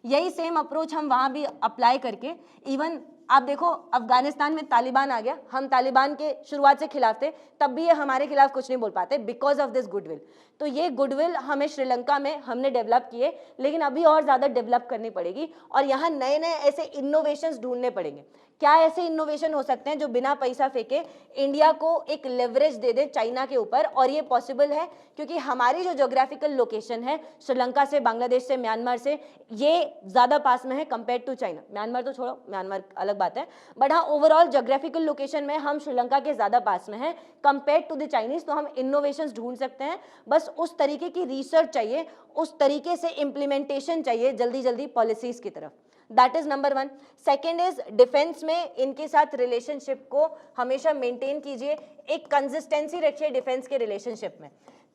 यही सेम अप्रोच हम वहाँ भी अप्लाई करके, इवन आप देखो अफगानिस्तान में तालिबान आ गया, हम तालिबान के शुरुआत से खिलाफ थे, तब भी ये हमारे खिलाफ कुछ नहीं बोल पाते बिकॉज ऑफ दिस गुडविल। तो ये गुडविल हमें श्रीलंका में हमने डेवलप किए, लेकिन अभी और ज़्यादा डेवलप करनी पड़ेगी और यहाँ नए नए ऐसे इनोवेशंस ढूंढने पड़ेंगे। क्या ऐसे इनोवेशन हो सकते हैं जो बिना पैसा फेंके इंडिया को एक लेवरेज दे दे चाइना के ऊपर, और ये पॉसिबल है क्योंकि हमारी जो ज्योग्राफिकल लोकेशन है श्रीलंका से, बांग्लादेश से, म्यांमार से, ये ज़्यादा पास में है कंपेयर टू चाइना। म्यांमार तो छोड़ो, म्यांमार अलग बात है, बट हाँ ओवरऑल ज्योग्राफिकल लोकेशन में हम श्रीलंका के ज़्यादा पास में हैं कंपेयर टू द चाइनीज़। तो हम इनोवेशंस ढूंढ सकते हैं, बस उस तरीके की रिसर्च चाहिए, उस तरीके से इम्प्लीमेंटेशन चाहिए जल्दी जल्दी पॉलिसीज़ की तरफ। That is number 1। Second is defence में इनके साथ रिलेशनशिप को हमेशा मेंटेन कीजिए, एक कंसिस्टेंसी रखिए डिफेंस के रिलेशनशिप में।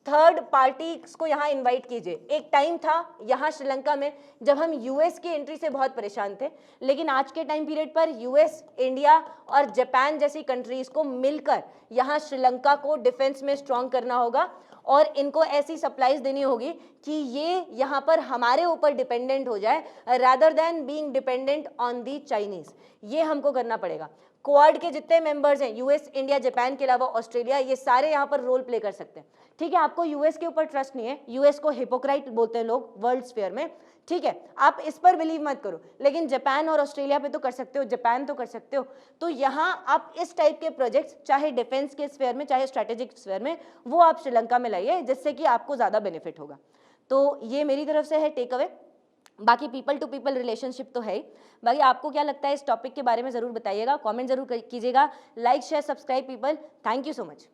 थर्ड पार्टीज को यहाँ इनवाइट कीजिए। एक टाइम था यहाँ श्रीलंका में जब हम यूएस की एंट्री से बहुत परेशान थे, लेकिन आज के टाइम पीरियड पर यूएस, इंडिया और जापान जैसी कंट्रीज को मिलकर यहाँ श्रीलंका को डिफेंस में स्ट्रॉन्ग करना होगा और इनको ऐसी सप्लाईज देनी होगी कि ये यहाँ पर हमारे ऊपर डिपेंडेंट हो जाए rather than being dependent on the Chinese. ये हमको करना पड़ेगा। क्वाड के जितने मेंबर्स हैं, यूएस, इंडिया, जापान के अलावा ऑस्ट्रेलिया, ये सारे यहाँ पर रोल प्ले कर सकते हैं। ठीक है, आपको यूएस के ऊपर ट्रस्ट नहीं है, यूएस को हिपोक्राइट बोलते हैं लोग वर्ल्ड स्फीयर में, ठीक है, आप इस पर बिलीव मत करो, लेकिन जापान और ऑस्ट्रेलिया पे तो कर सकते हो, जापान तो कर सकते हो। तो यहाँ आप इस टाइप के प्रोजेक्ट्स, चाहे डिफेंस के स्फीयर में चाहे स्ट्रेटेजिक स्फीयर में, वो आप श्रीलंका में लाइए जिससे कि आपको ज़्यादा बेनिफिट होगा। तो ये मेरी तरफ से है टेक अवे। बाकी पीपल टू पीपल रिलेशनशिप तो है ही। बाकी आपको क्या लगता है इस टॉपिक के बारे में ज़रूर बताइएगा, कमेंट जरूर कीजिएगा। Like share subscribe people. Thank you so much.